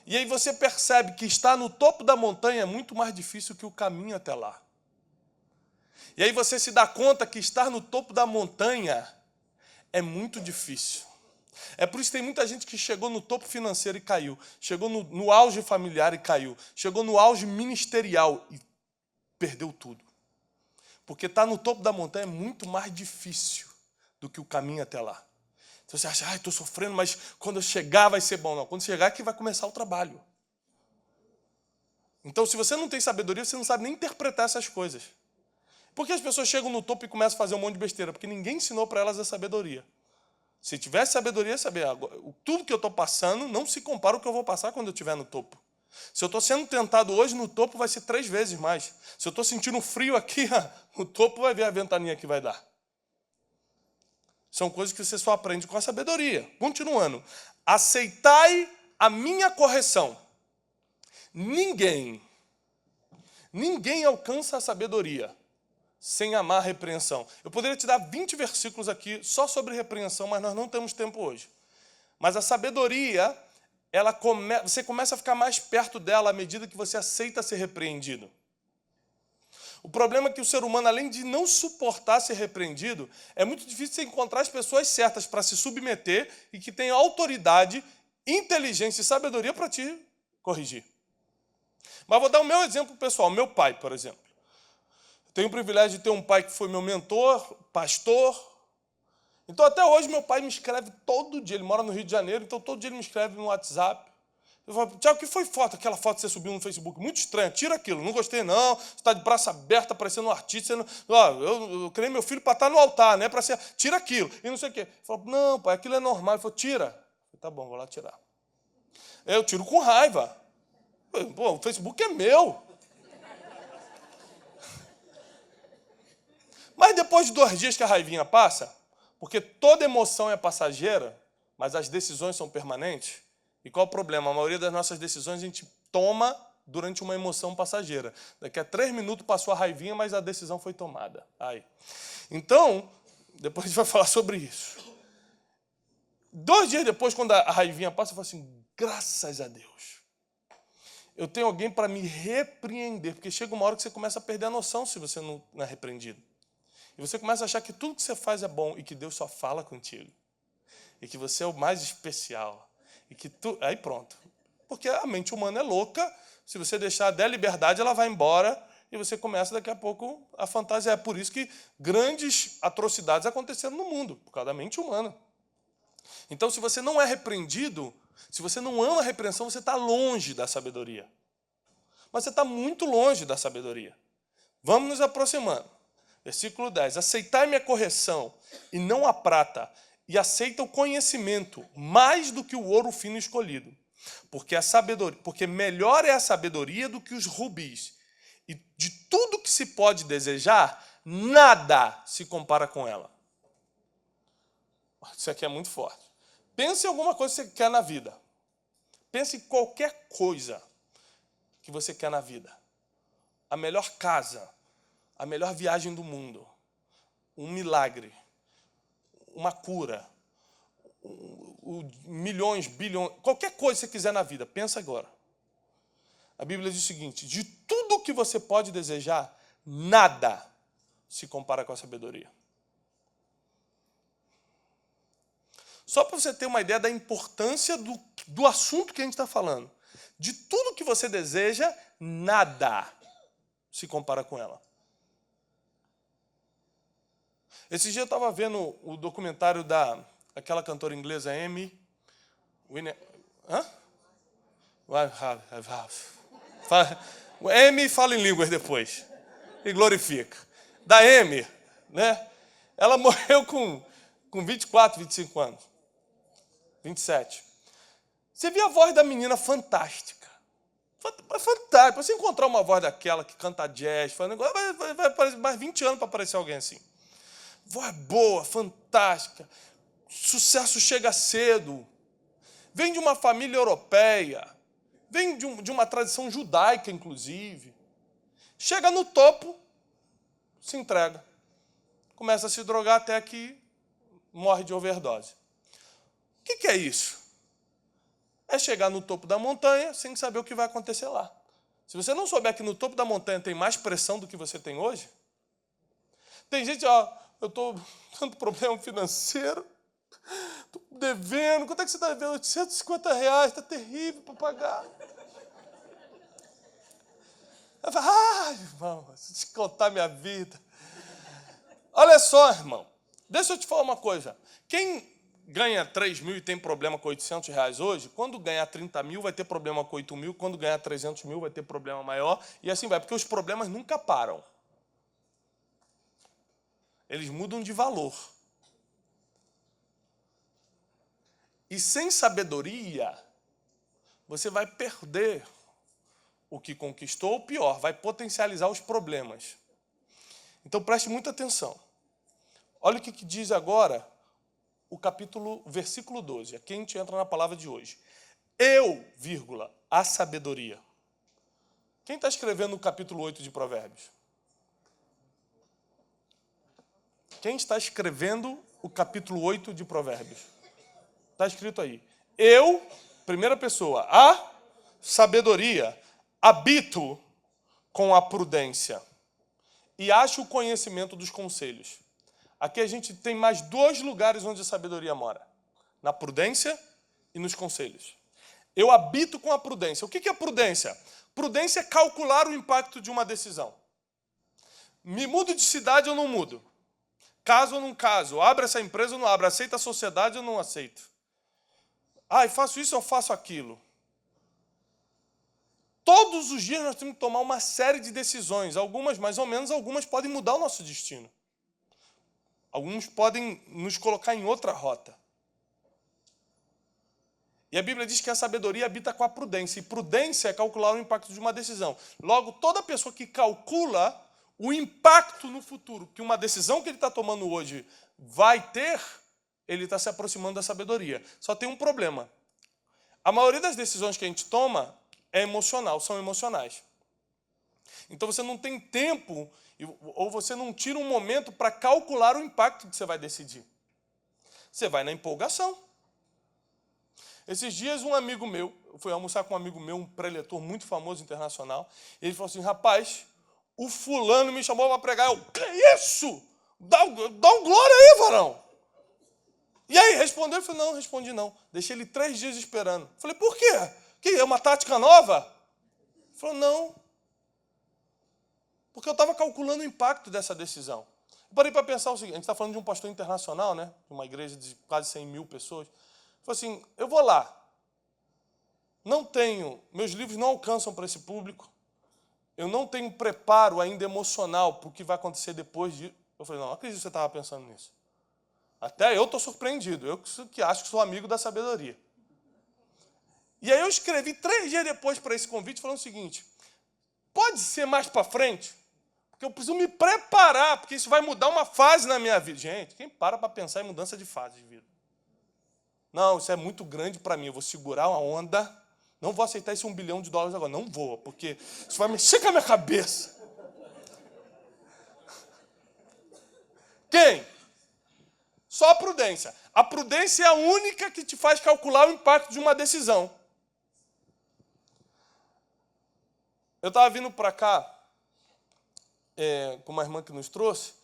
E aí você percebe que estar no topo da montanha é muito mais difícil que o caminho até lá. E aí você se dá conta que estar no topo da montanha é muito difícil. É por isso que tem muita gente que chegou no topo financeiro e caiu. Chegou no auge familiar e caiu. Chegou no auge ministerial e perdeu tudo. Porque estar no topo da montanha é muito mais difícil do que o caminho até lá. Então você acha, estou sofrendo, mas quando eu chegar vai ser bom. Não, quando chegar é que vai começar o trabalho. Então, se você não tem sabedoria, você não sabe nem interpretar essas coisas. Por que as pessoas chegam no topo e começam a fazer um monte de besteira? Porque ninguém ensinou para elas a sabedoria. Se tivesse sabedoria, saber tudo que eu estou passando não se compara ao que eu vou passar quando eu estiver no topo. Se eu estou sendo tentado hoje, no topo vai ser 3 vezes mais. Se eu estou sentindo frio aqui, no topo vai ver a ventania que vai dar. São coisas que você só aprende com a sabedoria. Continuando. Aceitai a minha correção. Ninguém alcança a sabedoria sem amar a repreensão. Eu poderia te dar 20 versículos aqui só sobre repreensão, mas nós não temos tempo hoje. Mas a sabedoria, você começa a ficar mais perto dela à medida que você aceita ser repreendido. O problema é que o ser humano, além de não suportar ser repreendido, é muito difícil você encontrar as pessoas certas para se submeter e que tenham autoridade, inteligência e sabedoria para te corrigir. Mas vou dar o meu exemplo pessoal, meu pai, por exemplo. Tenho o privilégio de ter um pai que foi meu mentor, pastor. Então, até hoje, meu pai me escreve todo dia. Ele mora no Rio de Janeiro, então todo dia ele me escreve no WhatsApp. Eu falo, Tiago, o que foi foto? Aquela foto que você subiu no Facebook, muito estranha, tira aquilo, não gostei não, você está de braço aberto, parecendo um artista, eu criei meu filho para estar no altar, né? Para ser, tira aquilo, e não sei o quê. Ele falou, não, pai, aquilo é normal. Ele falou, tira. Eu falei, tá bom, vou lá tirar. Eu tiro com raiva. Pô, o Facebook é meu. Mas depois de 2 dias que a raivinha passa, porque toda emoção é passageira, mas as decisões são permanentes. E qual o problema? A maioria das nossas decisões a gente toma durante uma emoção passageira. Daqui a 3 minutos passou a raivinha, mas a decisão foi tomada. Aí. Então, depois a gente vai falar sobre isso. 2 dias depois, quando a raivinha passa, eu falo assim, graças a Deus. Eu tenho alguém para me repreender, porque chega uma hora que você começa a perder a noção se você não é repreendido. E você começa a achar que tudo que você faz é bom e que Deus só fala contigo. E que você é o mais especial. E que aí pronto. Porque a mente humana é louca. Se você deixar der liberdade, ela vai embora. E você começa daqui a pouco a fantasiar. É por isso que grandes atrocidades aconteceram no mundo. Por causa da mente humana. Então, se você não é repreendido, se você não ama a repreensão, você está longe da sabedoria. Mas você está muito longe da sabedoria. Vamos nos aproximando. Versículo 10. Aceitai minha correção, e não a prata, e aceita o conhecimento, mais do que o ouro fino escolhido. Porque melhor é a sabedoria do que os rubis. E de tudo que se pode desejar, nada se compara com ela. Isso aqui é muito forte. Pense em alguma coisa que você quer na vida. Pense em qualquer coisa que você quer na vida. A melhor casa, a melhor viagem do mundo, um milagre, uma cura, milhões, bilhões, qualquer coisa que você quiser na vida, pensa agora. A Bíblia diz o seguinte, de tudo que você pode desejar, nada se compara com a sabedoria. Só para você ter uma ideia da importância do assunto que a gente está falando. De tudo que você deseja, nada se compara com ela. Esse dia eu estava vendo o documentário daquela cantora inglesa Amy Amy fala em línguas depois e glorifica. Da Amy, né? Ela morreu com 24, 25 anos. 27. Você vê a voz da menina fantástica. Fantástica. Você encontrar uma voz daquela que canta jazz, faz negócio, vai aparecer mais 20 anos para aparecer alguém assim. Voz boa, fantástica. Sucesso chega cedo. Vem de uma família europeia. Vem de uma tradição judaica, inclusive. Chega no topo, se entrega. Começa a se drogar até que morre de overdose. O que é isso? É chegar no topo da montanha sem saber o que vai acontecer lá. Se você não souber que no topo da montanha tem mais pressão do que você tem hoje, tem gente, eu estou com tanto problema financeiro, estou devendo, quanto é que você está devendo? R$850, está terrível para pagar. Ela fala, irmão, se te contar minha vida. Olha só, irmão, deixa eu te falar uma coisa. Quem ganha 3 mil e tem problema com R$800 hoje, quando ganhar 30 mil vai ter problema com 8 mil, quando ganhar 300 mil vai ter problema maior, e assim vai, porque os problemas nunca param. Eles mudam de valor. E sem sabedoria, você vai perder o que conquistou, ou pior, vai potencializar os problemas. Então preste muita atenção. Olha o que diz agora versículo 12. Aqui a gente entra na palavra de hoje. A sabedoria. Quem está escrevendo o capítulo 8 de Provérbios? Quem está escrevendo o capítulo 8 de Provérbios? Está escrito aí. Eu, primeira pessoa, a sabedoria, habito com a prudência e acho o conhecimento dos conselhos. Aqui a gente tem mais 2 lugares onde a sabedoria mora. Na prudência e nos conselhos. Eu habito com a prudência. O que é prudência? Prudência é calcular o impacto de uma decisão. Me mudo de cidade ou não mudo? Caso ou não caso? Abro essa empresa ou não abro? Aceito a sociedade ou não aceito? Faço isso ou faço aquilo? Todos os dias nós temos que tomar uma série de decisões. Algumas mais ou menos, algumas podem mudar o nosso destino. Alguns podem nos colocar em outra rota. E a Bíblia diz que a sabedoria habita com a prudência. E prudência é calcular o impacto de uma decisão. Logo, toda pessoa que calcula o impacto no futuro que uma decisão que ele está tomando hoje vai ter, ele está se aproximando da sabedoria. Só tem um problema. A maioria das decisões que a gente toma é emocional, são emocionais. Então você não tem tempo, ou você não tira um momento para calcular o impacto que você vai decidir. Você vai na empolgação. Esses dias um amigo meu, eu fui almoçar com um amigo meu, um preletor muito famoso internacional, e ele falou assim, rapaz, o fulano me chamou para pregar. Eu, que isso? Dá um glória aí, varão. E aí, respondeu? Eu falei, não respondi não. Deixei ele 3 dias esperando. Eu falei, por quê? Que é uma tática nova? Ele falou, não. Porque eu estava calculando o impacto dessa decisão. Eu parei para pensar o seguinte, a gente está falando de um pastor internacional, né? De uma igreja de quase 100 mil pessoas. Falei assim, eu vou lá. Meus livros não alcançam para esse público. Eu não tenho preparo ainda emocional para o que vai acontecer depois de... Eu falei, não acredito que você estava pensando nisso. Até eu estou surpreendido. Eu que acho que sou amigo da sabedoria. E aí eu escrevi 3 dias depois para esse convite falando o seguinte, pode ser mais para frente? Porque eu preciso me preparar, porque isso vai mudar uma fase na minha vida. Gente, quem para pensar em mudança de fase de vida? Não, isso é muito grande para mim, eu vou segurar uma onda, não vou aceitar esse $1 bilhão agora, não vou, porque isso vai mexer com a minha cabeça. Quem? Só a prudência. A prudência é a única que te faz calcular o impacto de uma decisão. Eu estava vindo para cá, com uma irmã que nos trouxe,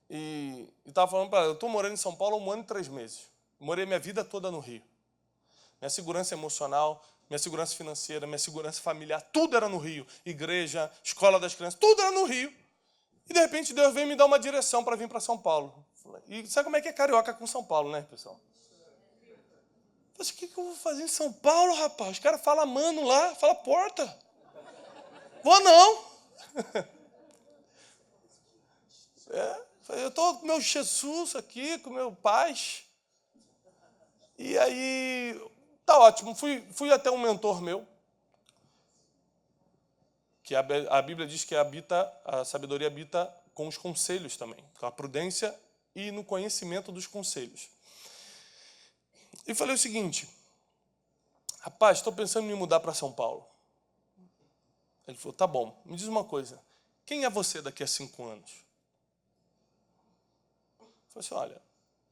e estava falando para ela, eu estou morando em São Paulo há 1 ano e 3 meses. Morei minha vida toda no Rio. Minha segurança emocional, minha segurança financeira, minha segurança familiar, tudo era no Rio. Igreja, escola das crianças, tudo era no Rio. E, de repente, Deus veio me dar uma direção para vir para São Paulo. E sabe como é que é carioca com São Paulo, né, pessoal? Eu falei, o que eu vou fazer em São Paulo, rapaz? Os caras falam mano lá, fala porta. Vou não. Eu estou com meu Jesus aqui, com meu pai. E aí, tá ótimo. Fui até um mentor meu, que a Bíblia diz que a sabedoria habita com os conselhos também, com a prudência e no conhecimento dos conselhos. E falei o seguinte, rapaz, estou pensando em me mudar para São Paulo. Ele falou, tá bom, me diz uma coisa, quem é você daqui a 5 anos? Eu falei assim, olha,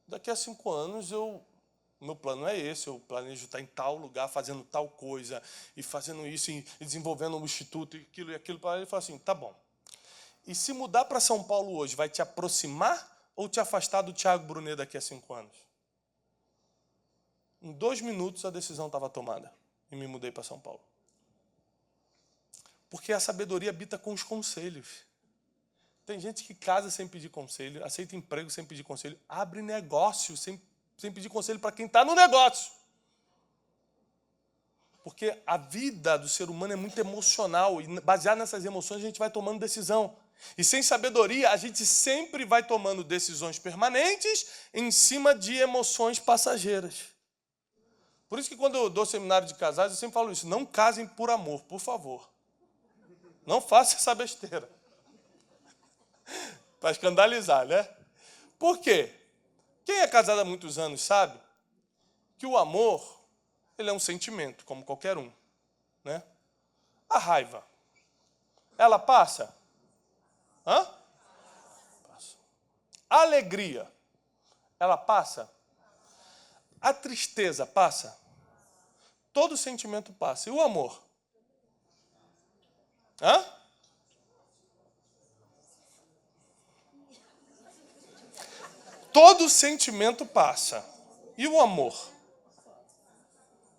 daqui a 5 anos meu plano é esse, eu planejo estar em tal lugar, fazendo tal coisa, e fazendo isso, e desenvolvendo um instituto, e aquilo. Ele falou assim, tá bom. E se mudar para São Paulo hoje, vai te aproximar ou te afastar do Thiago Brunet daqui a 5 anos? Em 2 minutos a decisão estava tomada, e me mudei para São Paulo. Porque a sabedoria habita com os conselhos. Tem gente que casa sem pedir conselho, aceita emprego sem pedir conselho, abre negócio sem pedir conselho para quem está no negócio. Porque a vida do ser humano é muito emocional, e baseado nessas emoções a gente vai tomando decisão. E sem sabedoria a gente sempre vai tomando decisões permanentes em cima de emoções passageiras. Por isso que quando eu dou seminário de casais, eu sempre falo isso, não casem por amor, por favor. Não faça essa besteira. Para escandalizar, né? Por quê? Quem é casado há muitos anos sabe que o amor, ele é um sentimento, como qualquer um, né? A raiva, ela passa? Passa. A alegria, ela passa? A tristeza passa? Todo sentimento passa. E o amor? Hã? Todo sentimento passa. E o amor?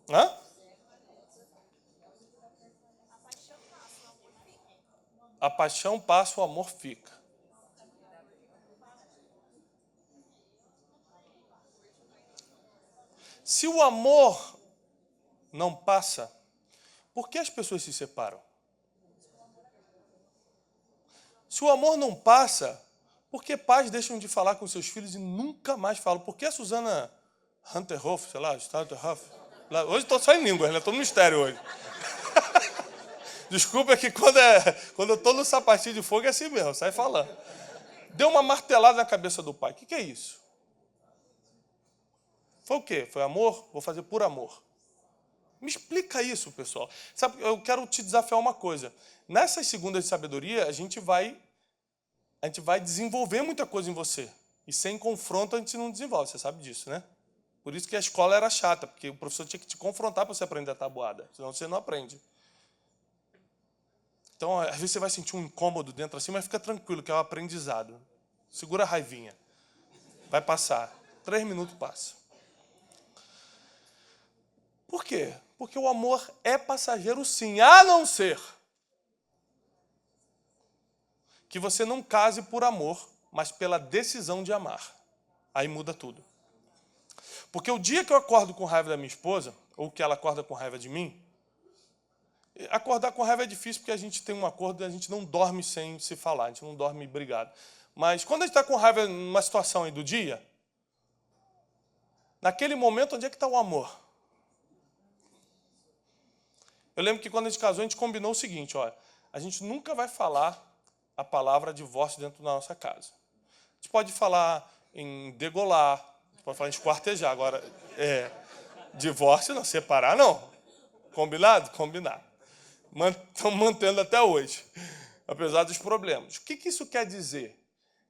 Hã? A paixão passa, o amor fica. Se o amor não passa, por que as pessoas se separam? Se o amor não passa, por que pais deixam de falar com seus filhos e nunca mais falam? Por que a Susana Hunterhoff, sei lá, Hunterhoff? Hoje estou só em línguas, né? Estou no mistério hoje. Desculpa que quando eu estou no sapatinho de fogo é assim mesmo, sai falando. Deu uma martelada na cabeça do pai. O que é isso? Foi o quê? Foi amor? Vou fazer por amor. Me explica isso, pessoal. Sabe, eu quero te desafiar uma coisa. Nessas segundas de sabedoria, a gente vai desenvolver muita coisa em você. E sem confronto a gente não desenvolve, você sabe disso, né? Por isso que a escola era chata, porque o professor tinha que te confrontar para você aprender a tabuada, senão você não aprende. Então, às vezes você vai sentir um incômodo dentro assim, mas fica tranquilo, que é o aprendizado. Segura a raivinha. Vai passar. 3 minutos passa. Por quê? Porque o amor é passageiro sim, a não ser que você não case por amor, mas pela decisão de amar. Aí muda tudo. Porque o dia que eu acordo com raiva da minha esposa, ou que ela acorda com raiva de mim, acordar com raiva é difícil porque a gente tem um acordo e a gente não dorme sem se falar, a gente não dorme brigado. Mas quando a gente está com raiva numa situação aí do dia, naquele momento, onde é que está o amor? Eu lembro que quando a gente casou, a gente combinou o seguinte, olha, a gente nunca vai falar a palavra divórcio dentro da nossa casa. A gente pode falar em degolar, a gente pode falar em esquartejar. Agora, divórcio não, separar não. Combinado? Combinado. Estamos mantendo até hoje, apesar dos problemas. O que isso quer dizer?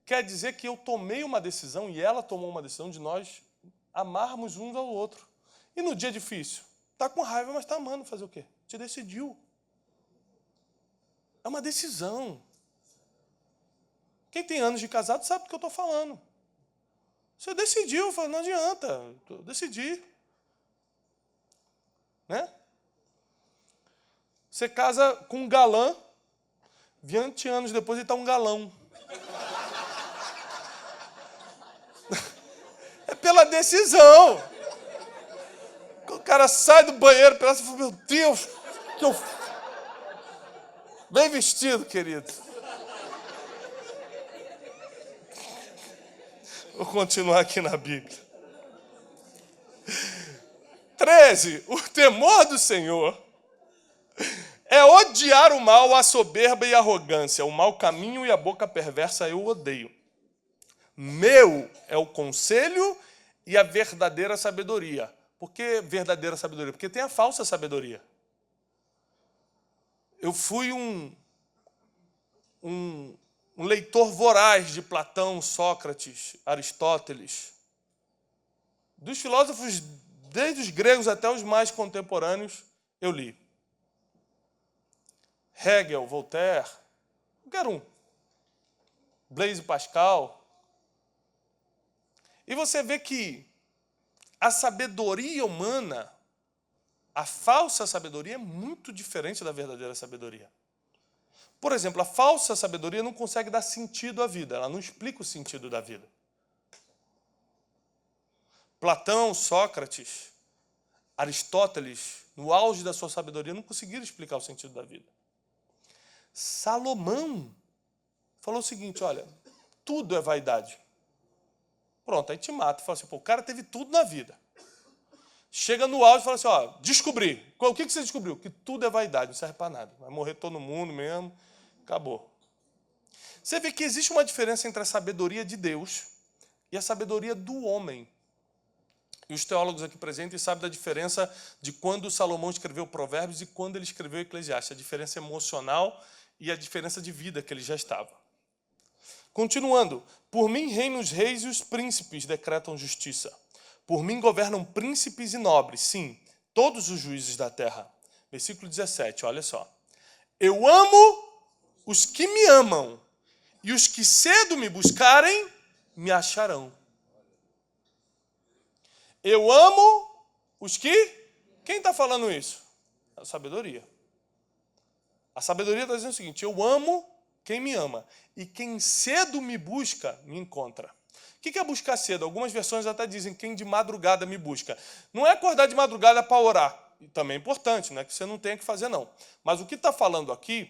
Quer dizer que eu tomei uma decisão e ela tomou uma decisão de nós amarmos uns ao outro. E no dia difícil? Está com raiva, mas está amando. Fazer o quê? Te decidiu. É uma decisão. Quem tem anos de casado sabe do que eu estou falando. Você decidiu, não adianta. Eu decidi. Né? Você casa com um galã, 20 anos depois ele está um galão. É pela decisão. O cara sai do banheiro, pensa, meu Deus, que eu... Bem vestido, querido. Vou continuar aqui na Bíblia. 13. O temor do Senhor é odiar o mal, a soberba e a arrogância, o mau caminho e a boca perversa eu odeio. Meu é o conselho e a verdadeira sabedoria. Por que verdadeira sabedoria? Porque tem a falsa sabedoria. Eu fui um leitor voraz de Platão, Sócrates, Aristóteles. Dos filósofos, desde os gregos até os mais contemporâneos, eu li. Hegel, Voltaire, qualquer um. Blaise Pascal. E você vê que a sabedoria humana, a falsa sabedoria, é muito diferente da verdadeira sabedoria. Por exemplo, a falsa sabedoria não consegue dar sentido à vida, ela não explica o sentido da vida. Platão, Sócrates, Aristóteles, no auge da sua sabedoria, não conseguiram explicar o sentido da vida. Salomão falou o seguinte, olha, tudo é vaidade. Pronto, aí te mata. Fala assim, pô, o cara teve tudo na vida. Chega no auge e fala assim, ó, descobri. O que você descobriu? Que tudo é vaidade, não serve para nada. Vai morrer todo mundo mesmo, acabou. Você vê que existe uma diferença entre a sabedoria de Deus e a sabedoria do homem. E os teólogos aqui presentes sabem da diferença de quando Salomão escreveu Provérbios e quando ele escreveu Eclesiastes. A diferença emocional e a diferença de vida que ele já estava. Continuando. Por mim reinam os reis e os príncipes decretam justiça. Por mim governam príncipes e nobres, sim, todos os juízes da terra. Versículo 17, olha só. Eu amo os que me amam, e os que cedo me buscarem, me acharão. Eu amo os que... Quem está falando isso? A sabedoria. A sabedoria está dizendo o seguinte: eu amo quem me ama, e quem cedo me busca, me encontra. O que é buscar cedo? Algumas versões até dizem quem de madrugada me busca. Não é acordar de madrugada para orar. E também é importante, não é que você não tenha que fazer, não. Mas o que está falando aqui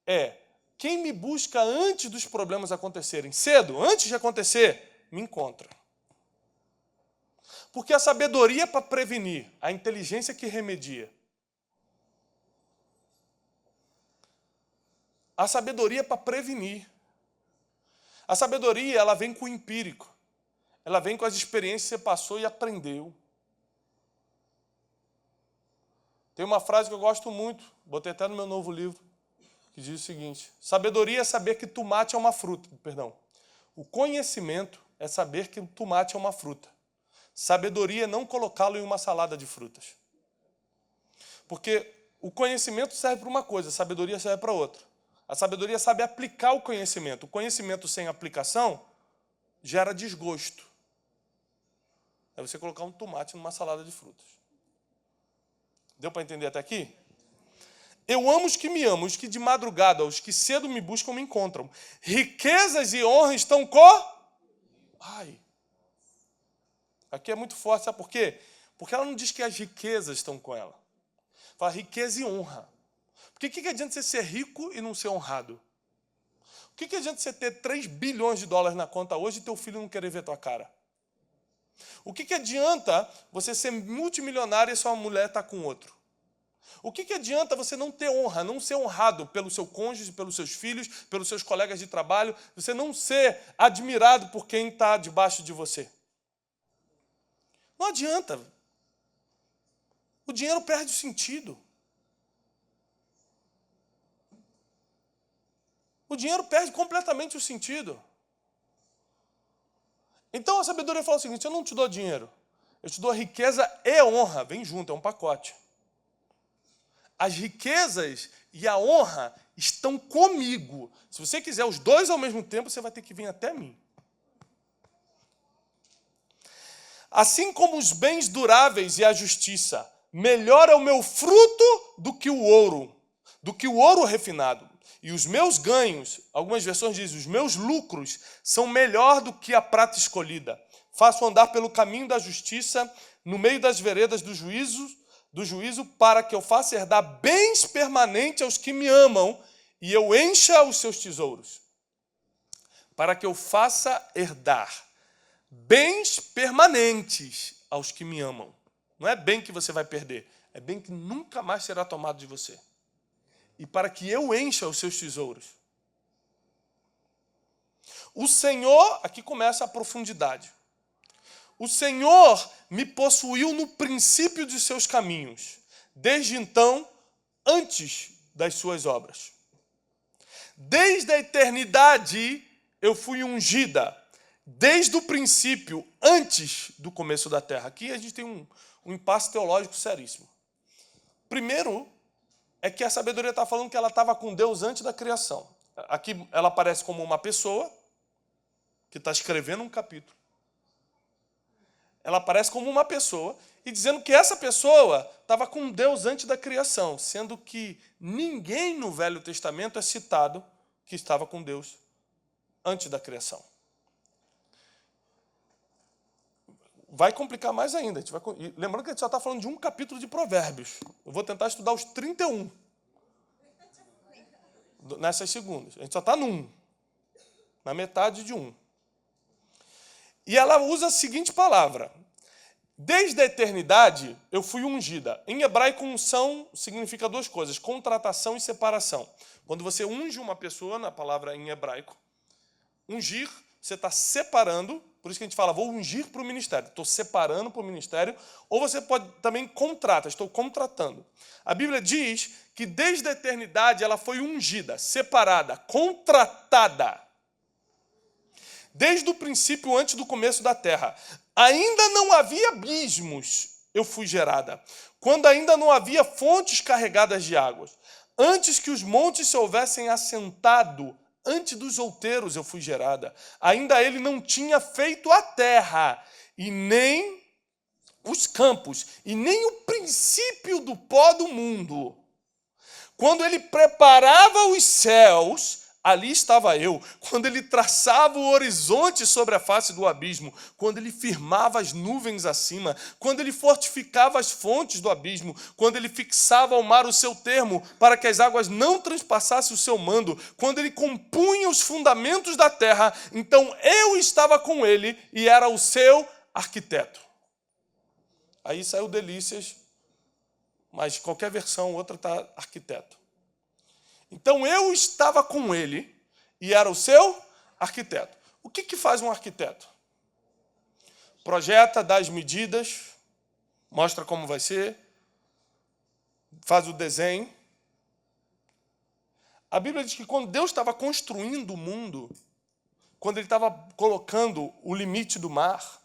é quem me busca antes dos problemas acontecerem. Cedo, antes de acontecer, me encontra. Porque a sabedoria é para prevenir, a inteligência que remedia. A sabedoria é para prevenir. A sabedoria, ela vem com o empírico. Ela vem com as experiências que você passou e aprendeu. Tem uma frase que eu gosto muito, botei até no meu novo livro, que diz o seguinte: sabedoria é saber que tomate é uma fruta. Perdão. O conhecimento é saber que o tomate é uma fruta. Sabedoria é não colocá-lo em uma salada de frutas. Porque o conhecimento serve para uma coisa, a sabedoria serve para outra. A sabedoria sabe aplicar o conhecimento. O conhecimento sem aplicação gera desgosto. É você colocar um tomate numa salada de frutas. Deu para entender até aqui? Eu amo os que me amam, os que de madrugada, os que cedo me buscam, me encontram. Riquezas e honra estão Ai. Aqui é muito forte, sabe por quê? Porque ela não diz que as riquezas estão com ela. Fala riqueza e honra. Porque o que adianta você ser rico e não ser honrado? O que adianta você ter 3 bilhões de dólares na conta hoje e teu filho não querer ver tua cara? O que adianta você ser multimilionário e sua mulher estar com outro? O que adianta você não ter honra, não ser honrado pelo seu cônjuge, pelos seus filhos, pelos seus colegas de trabalho, você não ser admirado por quem está debaixo de você? Não adianta. O dinheiro perde o sentido. O dinheiro perde completamente o sentido. Então a sabedoria fala o seguinte: eu não te dou dinheiro, eu te dou riqueza e honra. Vem junto, é um pacote. As riquezas e a honra estão comigo. Se você quiser os dois ao mesmo tempo, você vai ter que vir até mim. Assim como os bens duráveis e a justiça, melhor é o meu fruto do que o ouro refinado. E os meus ganhos, algumas versões dizem, os meus lucros são melhor do que a prata escolhida. Faço andar pelo caminho da justiça, no meio das veredas do juízo, para que eu faça herdar bens permanentes aos que me amam e eu encha os seus tesouros. Para que eu faça herdar bens permanentes aos que me amam. Não é bem que você vai perder, é bem que nunca mais será tomado de você. E para que eu encha os seus tesouros. O Senhor, aqui começa a profundidade. O Senhor me possuiu no princípio de seus caminhos, desde então, antes das suas obras. Desde a eternidade eu fui ungida, desde o princípio, antes do começo da terra. Aqui a gente tem um impasse teológico seríssimo. Primeiro, é que a sabedoria está falando que ela estava com Deus antes da criação. Aqui ela aparece como uma pessoa que está escrevendo um capítulo. Ela aparece como uma pessoa e dizendo que essa pessoa estava com Deus antes da criação, sendo que ninguém no Velho Testamento é citado que estava com Deus antes da criação. Vai complicar mais ainda. Lembrando que a gente só está falando de um capítulo de Provérbios. Eu vou tentar estudar os 31 nessas segundas. A gente só está num. Na metade de um. E ela usa a seguinte palavra: desde a eternidade eu fui ungida. Em hebraico, unção significa duas coisas: contratação e separação. Quando você unge uma pessoa, na palavra em hebraico, ungir, você está separando. Por isso que a gente fala, vou ungir para o ministério. Estou separando para o ministério. Ou você pode também contrata, estou contratando. A Bíblia diz que desde a eternidade ela foi ungida, separada, contratada. Desde o princípio, antes do começo da terra. Ainda não havia abismos, eu fui gerada. Quando ainda não havia fontes carregadas de águas. Antes que os montes se houvessem assentado, antes dos outeiros eu fui gerada. Ainda ele não tinha feito a terra, e nem os campos, e nem o princípio do pó do mundo. Quando ele preparava os céus, ali estava eu. Quando ele traçava o horizonte sobre a face do abismo, quando ele firmava as nuvens acima, quando ele fortificava as fontes do abismo, quando ele fixava ao mar o seu termo, para que as águas não transpassassem o seu mando, quando ele compunha os fundamentos da terra, então eu estava com ele e era o seu arquiteto. Aí saiu Delícias, mas qualquer versão, outra está arquiteto. Então eu estava com ele e era o seu arquiteto. O que faz um arquiteto? Projeta, dá as medidas, mostra como vai ser, faz o desenho. A Bíblia diz que quando Deus estava construindo o mundo, quando ele estava colocando o limite do mar,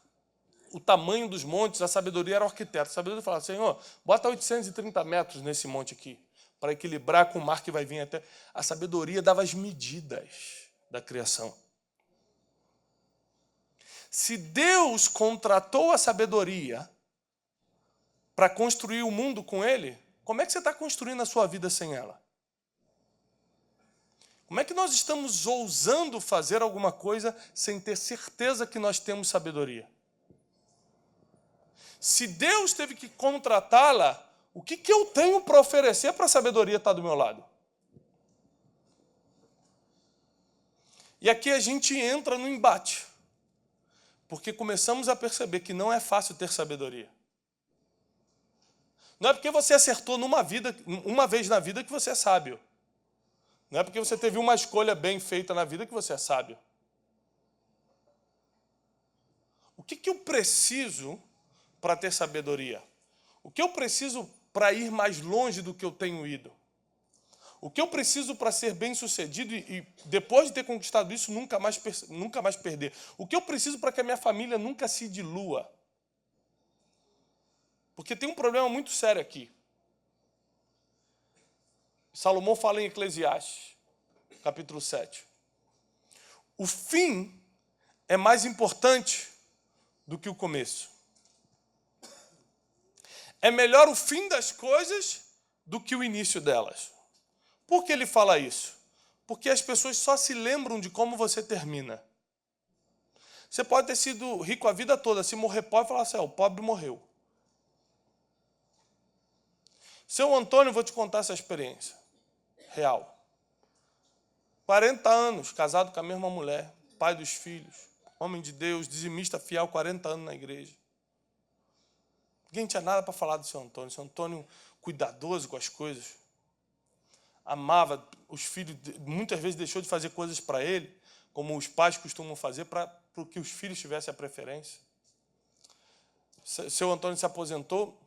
o tamanho dos montes, a sabedoria era o arquiteto. A sabedoria falava, Senhor, bota 830 metros nesse monte aqui, para equilibrar com o mar que vai vir até. A sabedoria dava as medidas da criação. Se Deus contratou a sabedoria para construir o mundo com ele, como é que você está construindo a sua vida sem ela? Como é que nós estamos ousando fazer alguma coisa sem ter certeza que nós temos sabedoria? Se Deus teve que contratá-la, o que eu tenho para oferecer para a sabedoria estar do meu lado? E aqui a gente entra no embate, porque começamos a perceber que não é fácil ter sabedoria. Não é porque você acertou uma vez na vida que você é sábio. Não é porque você teve uma escolha bem feita na vida que você é sábio. O que eu preciso para ter sabedoria? O que eu preciso para ir mais longe do que eu tenho ido? O que eu preciso para ser bem-sucedido e depois de ter conquistado isso, nunca mais perder? O que eu preciso para que a minha família nunca se dilua? Porque tem um problema muito sério aqui. Salomão fala em Eclesiastes, capítulo 7. O fim é mais importante do que o começo. É melhor o fim das coisas do que o início delas. Por que ele fala isso? Porque as pessoas só se lembram de como você termina. Você pode ter sido rico a vida toda, se morrer pobre, falar assim, o pobre morreu. Seu Antônio, vou te contar essa experiência real. 40 anos, casado com a mesma mulher, pai dos filhos, homem de Deus, dizimista fiel, 40 anos na igreja. Ninguém tinha nada para falar do seu Antônio. Seu Antônio, cuidadoso com as coisas. Amava os filhos, muitas vezes deixou de fazer coisas para ele, como os pais costumam fazer, para que os filhos tivessem a preferência. Seu Antônio se aposentou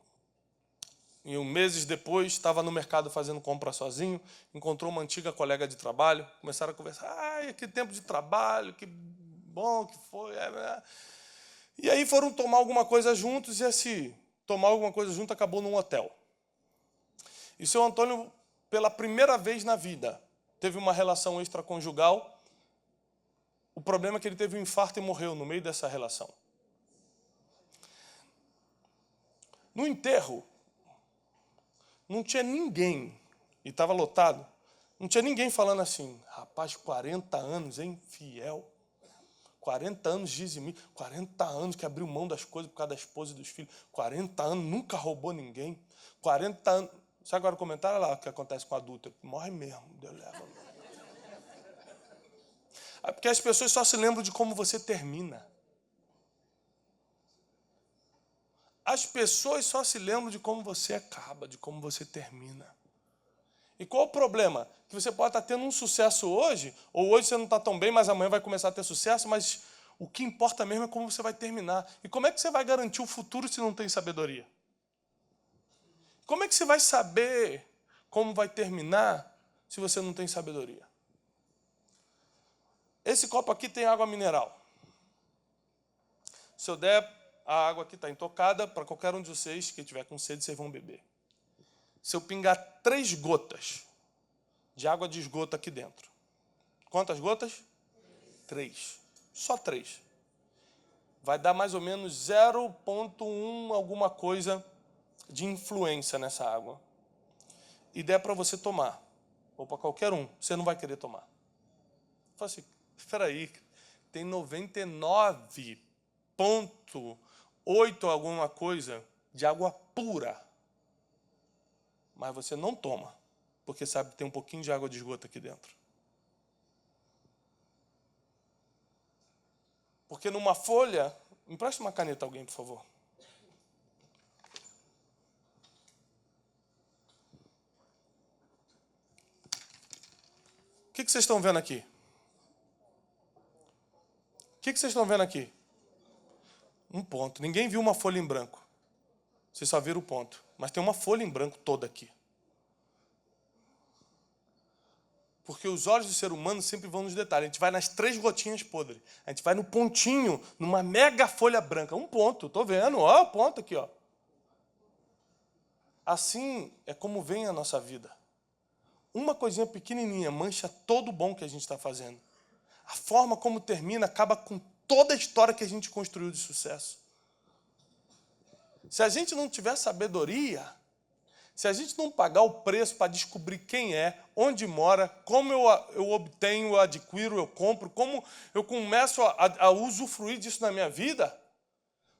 e meses depois estava no mercado fazendo compra sozinho, encontrou uma antiga colega de trabalho, começaram a conversar, que tempo de trabalho, que bom que foi. E aí foram tomar alguma coisa juntos e tomar alguma coisa junto acabou num hotel. E seu Antônio, pela primeira vez na vida, teve uma relação extraconjugal. O problema é que ele teve um infarto e morreu no meio dessa relação. No enterro, não tinha ninguém, e estava lotado, não tinha ninguém falando assim, rapaz, 40 anos, hein, fiel. 40 anos dizimista, 40 anos que abriu mão das coisas por causa da esposa e dos filhos, 40 anos, nunca roubou ninguém, 40 anos... Sabe agora o comentário lá o que acontece com adulto? Morre mesmo, Deus leva. É porque as pessoas só se lembram de como você termina. As pessoas só se lembram de como você acaba, de como você termina. E qual o problema? Que você pode estar tendo um sucesso hoje, ou hoje você não está tão bem, mas amanhã vai começar a ter sucesso, mas o que importa mesmo é como você vai terminar. E como é que você vai garantir o futuro se não tem sabedoria? Como é que você vai saber como vai terminar se você não tem sabedoria? Esse copo aqui tem água mineral. Se eu der, a água aqui está intocada, para qualquer um de vocês que tiver com sede, vocês vão beber. Se eu pingar 3 gotas de água de esgoto aqui dentro, quantas gotas? 3. Só 3. Vai dar mais ou menos 0,1 alguma coisa de influência nessa água. E der para você tomar, ou para qualquer um, você não vai querer tomar. Fala assim, espera aí, tem 99,8 alguma coisa de água pura. Mas você não toma, porque sabe que tem um pouquinho de água de esgoto aqui dentro. Porque numa folha... Me empresta uma caneta alguém, por favor. O que vocês estão vendo aqui? O que vocês estão vendo aqui? Um ponto. Ninguém viu uma folha em branco. Vocês só viram o ponto. Mas tem uma folha em branco toda aqui. Porque os olhos do ser humano sempre vão nos detalhes. A gente vai nas 3 gotinhas podres. A gente vai no pontinho, numa mega folha branca. Um ponto, estou vendo. Ó, o ponto aqui, ó. Assim é como vem a nossa vida. Uma coisinha pequenininha mancha todo o bom que a gente está fazendo. A forma como termina acaba com toda a história que a gente construiu de sucesso. Se a gente não tiver sabedoria... Se a gente não pagar o preço para descobrir quem é, onde mora, como eu obtenho, eu adquiro, eu compro, como eu começo a usufruir disso na minha vida,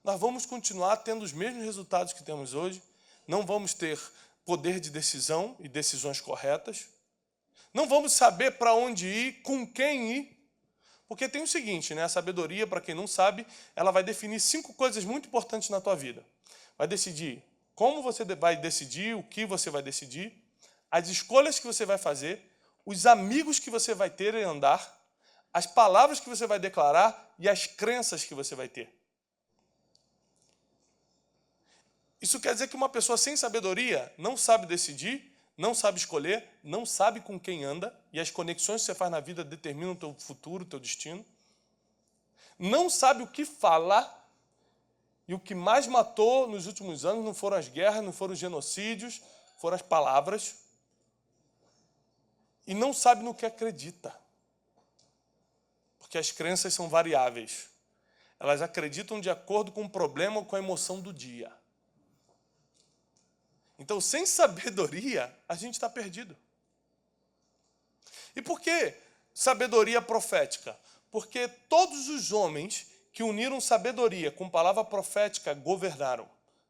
nós vamos continuar tendo os mesmos resultados que temos hoje, não vamos ter poder de decisão e decisões corretas, não vamos saber para onde ir, com quem ir, porque tem o seguinte, né? A sabedoria, para quem não sabe, ela vai definir 5 coisas muito importantes na tua vida. Vai decidir como você vai decidir, o que você vai decidir, as escolhas que você vai fazer, os amigos que você vai ter e andar, as palavras que você vai declarar e as crenças que você vai ter. Isso quer dizer que uma pessoa sem sabedoria não sabe decidir, não sabe escolher, não sabe com quem anda, e as conexões que você faz na vida determinam o teu futuro, o teu destino. Não sabe o que falar. E o que mais matou nos últimos anos não foram as guerras, não foram os genocídios, foram as palavras. E não sabe no que acredita. Porque as crenças são variáveis. Elas acreditam de acordo com o problema ou com a emoção do dia. Então, sem sabedoria, a gente está perdido. E por que sabedoria profética? Porque todos os homens que uniram sabedoria com palavra profética, governaram.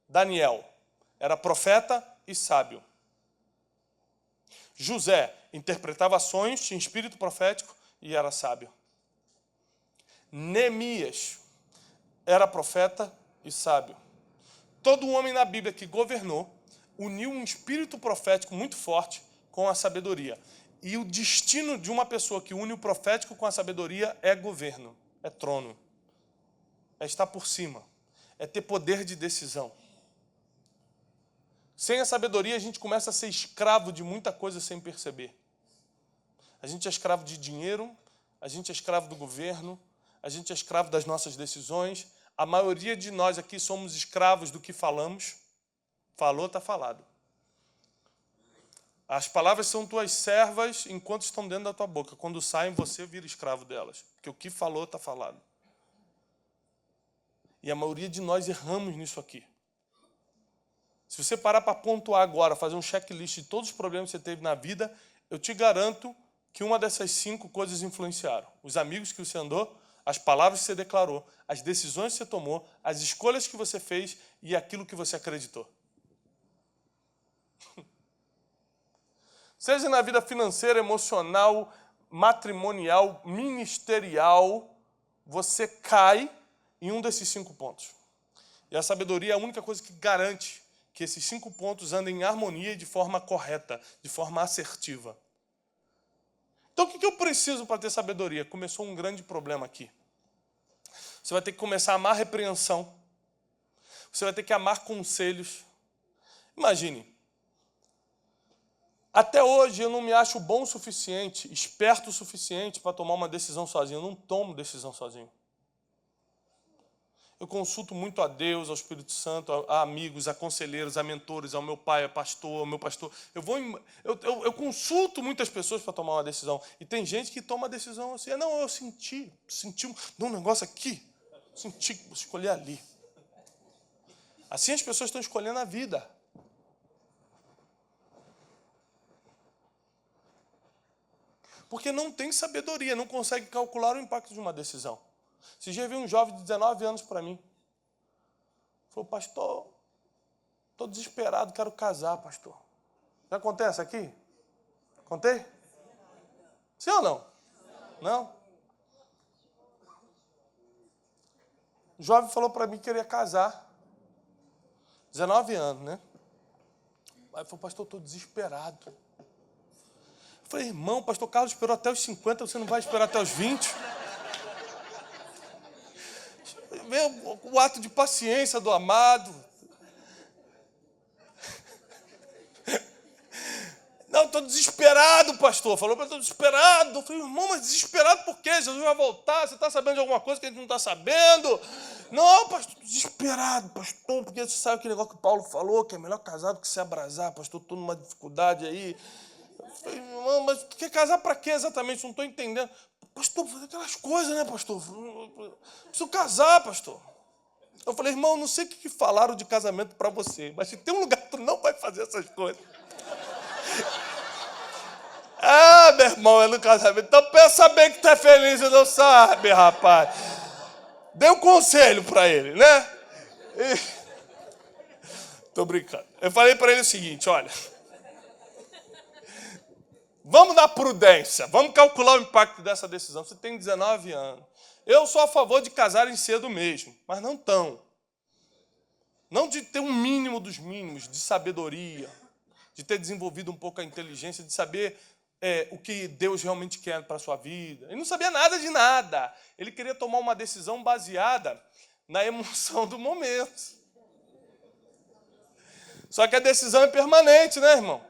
Daniel era profeta e sábio. José interpretava sonhos, tinha espírito profético e era sábio. Neemias era profeta e sábio. Todo homem na Bíblia que governou uniu um espírito profético muito forte com a sabedoria. E o destino de uma pessoa que une o profético com a sabedoria é governo, é trono. É estar por cima, é ter poder de decisão. Sem a sabedoria, a gente começa a ser escravo de muita coisa sem perceber. A gente é escravo de dinheiro, a gente é escravo do governo, a gente é escravo das nossas decisões. A maioria de nós aqui somos escravos do que falamos. Falou, está falado. As palavras são tuas servas enquanto estão dentro da tua boca. Quando saem, você vira escravo delas. Porque o que falou, está falado. E a maioria de nós erramos nisso aqui. Se você parar para pontuar agora, fazer um checklist de todos os problemas que você teve na vida, eu te garanto que uma dessas 5 coisas influenciaram. Os amigos que você andou, as palavras que você declarou, as decisões que você tomou, as escolhas que você fez e aquilo que você acreditou. Seja na vida financeira, emocional, matrimonial, ministerial, você cai em um desses 5 pontos. E a sabedoria é a única coisa que garante que esses 5 pontos andem em harmonia e de forma correta, de forma assertiva. Então, o que eu preciso para ter sabedoria? Começou um grande problema aqui. Você vai ter que começar a amar repreensão. Você vai ter que amar conselhos. Imagine. Até hoje eu não me acho bom o suficiente, esperto o suficiente para tomar uma decisão sozinho. Eu não tomo decisão sozinho. Eu consulto muito a Deus, ao Espírito Santo, a amigos, a conselheiros, a mentores, ao meu pai, ao meu pastor. Eu consulto muitas pessoas para tomar uma decisão. E tem gente que toma a decisão assim, não, eu senti um negócio aqui, senti que vou escolher ali. Assim as pessoas estão escolhendo a vida. Porque não tem sabedoria, não consegue calcular o impacto de uma decisão. Esse dia veio um jovem de 19 anos para mim. Falou, pastor, estou desesperado, quero casar, pastor. Já contei essa aqui? Contei? Sim ou não? Não? O jovem falou para mim que queria casar. 19 anos, né? Aí falou, pastor, estou desesperado. Eu falei, irmão, o pastor Carlos esperou até os 50, você não vai esperar até os 20? Veio o ato de paciência do amado. Não, estou desesperado, pastor. Falou, mas estou desesperado. Eu falei, irmão, mas desesperado por quê? Jesus vai voltar, você está sabendo de alguma coisa que a gente não está sabendo? Não, pastor, desesperado, pastor, porque você sabe aquele negócio que o Paulo falou, que é melhor casar do que se abrasar, pastor, estou numa dificuldade aí. Eu falei, irmão, mas quer casar para quê exatamente? Não estou entendendo. Pastor, fazer aquelas coisas, né, pastor? Preciso casar, pastor. Eu falei, irmão, não sei o que falaram de casamento para você, mas se tem um lugar que tu não vai fazer essas coisas. Ah, meu irmão, é no casamento. Então pensa bem que tu é feliz e não sabe, rapaz. Dei um conselho para ele, né? Tô brincando. Eu falei para ele o seguinte, olha. Vamos dar prudência, vamos calcular o impacto dessa decisão. Você tem 19 anos. Eu sou a favor de casarem cedo mesmo, mas não tão. Não de ter um mínimo dos mínimos, de sabedoria, de ter desenvolvido um pouco a inteligência, de saber o que Deus realmente quer para a sua vida. Ele não sabia nada de nada. Ele queria tomar uma decisão baseada na emoção do momento. Só que a decisão é permanente, né, irmão?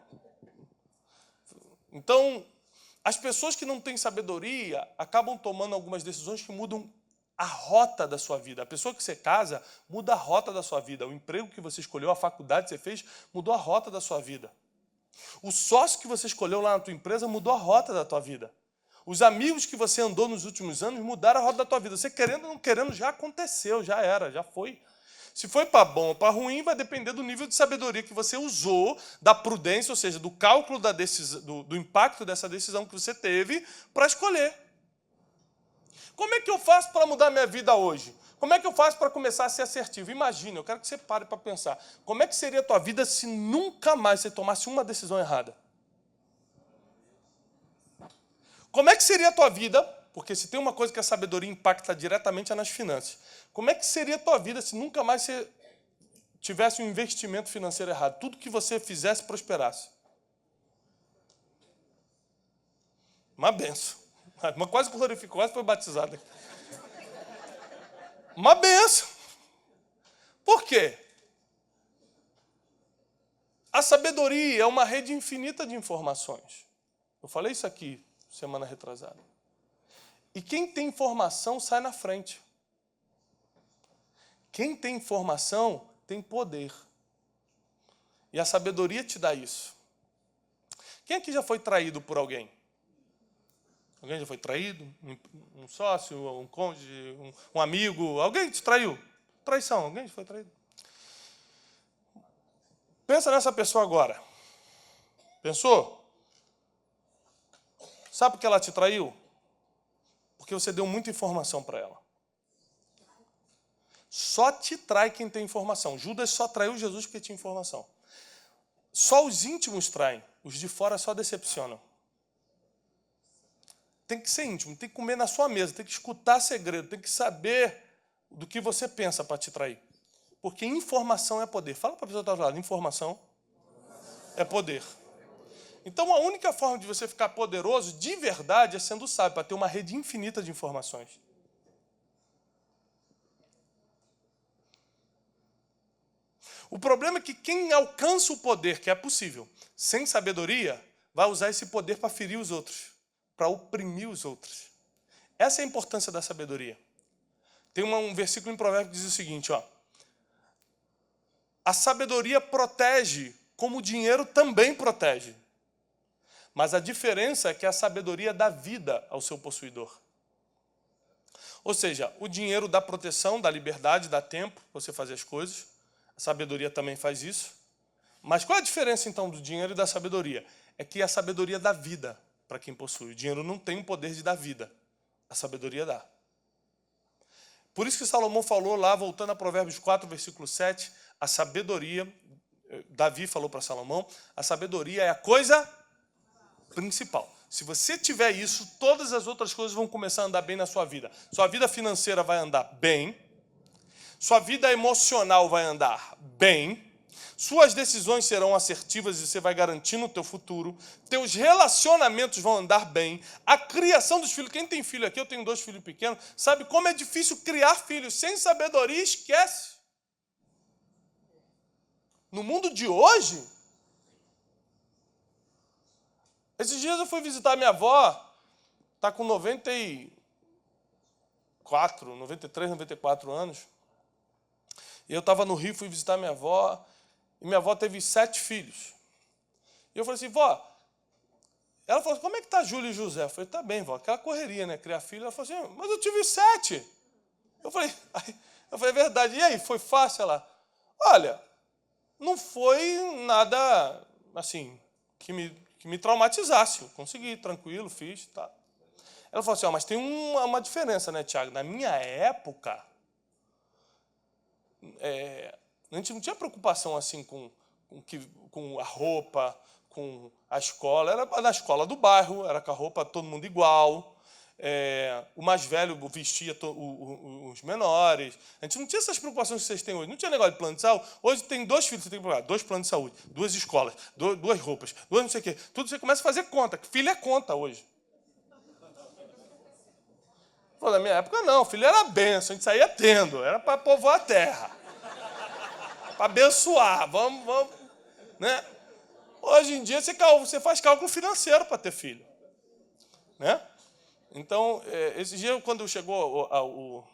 Então, as pessoas que não têm sabedoria acabam tomando algumas decisões que mudam a rota da sua vida. A pessoa que você casa muda a rota da sua vida. O emprego que você escolheu, a faculdade que você fez, mudou a rota da sua vida. O sócio que você escolheu lá na tua empresa mudou a rota da tua vida. Os amigos que você andou nos últimos anos mudaram a rota da tua vida. Você querendo ou não querendo, já aconteceu, já era, já foi. Se foi para bom ou para ruim, vai depender do nível de sabedoria que você usou, da prudência, ou seja, do cálculo da decisão, do impacto dessa decisão que você teve para escolher. Como é que eu faço para mudar minha vida hoje? Como é que eu faço para começar a ser assertivo? Imagina, eu quero que você pare para pensar. Como é que seria a tua vida se nunca mais você tomasse uma decisão errada? Como é que seria a tua vida? Porque se tem uma coisa que a sabedoria impacta diretamente é nas finanças. Como é que seria a tua vida se nunca mais você tivesse um investimento financeiro errado? Tudo que você fizesse prosperasse. Uma benção. Mas quase glorificou, quase foi batizada. Uma benção. Por quê? A sabedoria é uma rede infinita de informações. Eu falei isso aqui semana retrasada. E quem tem informação sai na frente. Quem tem informação tem poder. E a sabedoria te dá isso. Quem aqui já foi traído por alguém? Alguém já foi traído? Um sócio, um cônjuge, um amigo? Alguém te traiu? Traição, alguém já foi traído? Pensa nessa pessoa agora. Pensou? Sabe por que ela te traiu? Porque você deu muita informação para ela. Só te trai quem tem informação. Judas só traiu Jesus porque tinha informação. Só os íntimos traem. Os de fora só decepcionam. Tem que ser íntimo, tem que comer na sua mesa, tem que escutar segredo, tem que saber do que você pensa para te trair. Porque informação é poder. Fala para a pessoa que está do lado, informação é poder. Então, a única forma de você ficar poderoso, de verdade, é sendo sábio, para ter uma rede infinita de informações. O problema é que quem alcança o poder, que é possível, sem sabedoria, vai usar esse poder para ferir os outros, para oprimir os outros. Essa é a importância da sabedoria. Tem um versículo em Provérbios que diz o seguinte, ó. A sabedoria protege, como o dinheiro também protege. Mas a diferença é que a sabedoria dá vida ao seu possuidor. Ou seja, o dinheiro dá proteção, dá liberdade, dá tempo para você fazer as coisas. A sabedoria também faz isso. Mas qual é a diferença, então, do dinheiro e da sabedoria? É que a sabedoria dá vida para quem possui. O dinheiro não tem o poder de dar vida. A sabedoria dá. Por isso que Salomão falou lá, voltando a Provérbios 4, versículo 7, a sabedoria, Davi falou para Salomão, a sabedoria é a coisa principal. Se você tiver isso, todas as outras coisas vão começar a andar bem na sua vida. Sua vida financeira vai andar bem, sua vida emocional vai andar bem, suas decisões serão assertivas e você vai garantir no teu futuro, teus relacionamentos vão andar bem, a criação dos filhos, quem tem filho aqui, eu tenho 2 filhos pequenos, sabe como é difícil criar filhos, sem sabedoria, esquece. No mundo de hoje, esses dias eu fui visitar minha avó, está com 93, 94 anos. E eu estava no Rio, fui visitar minha avó, e minha avó teve 7 filhos. E eu falei assim, vó, ela falou assim, como é que está Júlio e José? Eu falei, tá bem, vó, aquela correria, né, criar filho. Ela falou assim, mas eu tive 7. Eu falei, é verdade, e aí, foi fácil? Ela, olha, não foi nada, assim, que me traumatizasse. Eu consegui, tranquilo, fiz, tá. Ela falou assim, mas tem uma diferença, né, Tiago? Na minha época, a gente não tinha preocupação assim com a roupa, com a escola. Era na escola do bairro, era com a roupa todo mundo igual. O mais velho vestia os menores. A gente não tinha essas preocupações que vocês têm hoje. Não tinha negócio de plano de saúde. Hoje tem 2 filhos, você tem que pagar 2 planos de saúde, 2 escolas, 2 roupas, 2 não sei o quê. Tudo você começa a fazer conta. Filho é conta hoje. Pô, na minha época não, filho era benção, a gente saía tendo, era para povoar a terra. Para abençoar, vamos, né? Hoje em dia você faz cálculo financeiro para ter filho, né? Então, esse dia, quando chegou o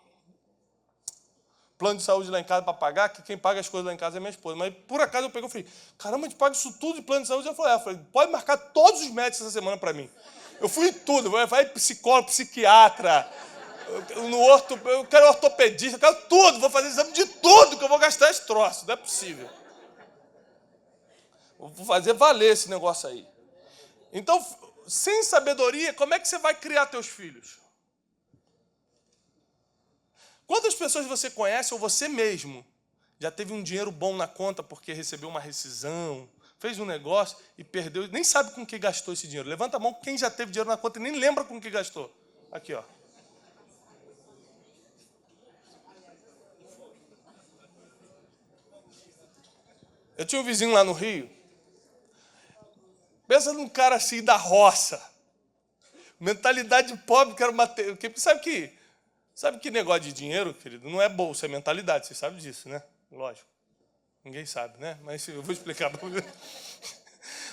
plano de saúde lá em casa para pagar, que quem paga as coisas lá em casa é minha esposa. Mas, por acaso, eu peguei e falei, caramba, a gente paga isso tudo de plano de saúde? Eu falei, pode marcar todos os médicos essa semana para mim. Eu fui em tudo, vai psicólogo, psiquiatra, eu quero ortopedista, eu quero tudo, vou fazer exame de tudo, que eu vou gastar esse troço, não é possível. Vou fazer valer esse negócio aí. Então, sem sabedoria, como é que você vai criar teus filhos? Quantas pessoas você conhece, ou você mesmo, já teve um dinheiro bom na conta porque recebeu uma rescisão, fez um negócio e perdeu, nem sabe com que gastou esse dinheiro? Levanta a mão quem já teve dinheiro na conta e nem lembra com que gastou. Aqui, ó. Eu tinha um vizinho lá no Rio. Pensa num cara assim da roça. Mentalidade pobre, quero bater. Sabe que negócio de dinheiro, querido? Não é bolsa, é mentalidade. Você sabe disso, né? Lógico. Ninguém sabe, né? Mas eu vou explicar para você.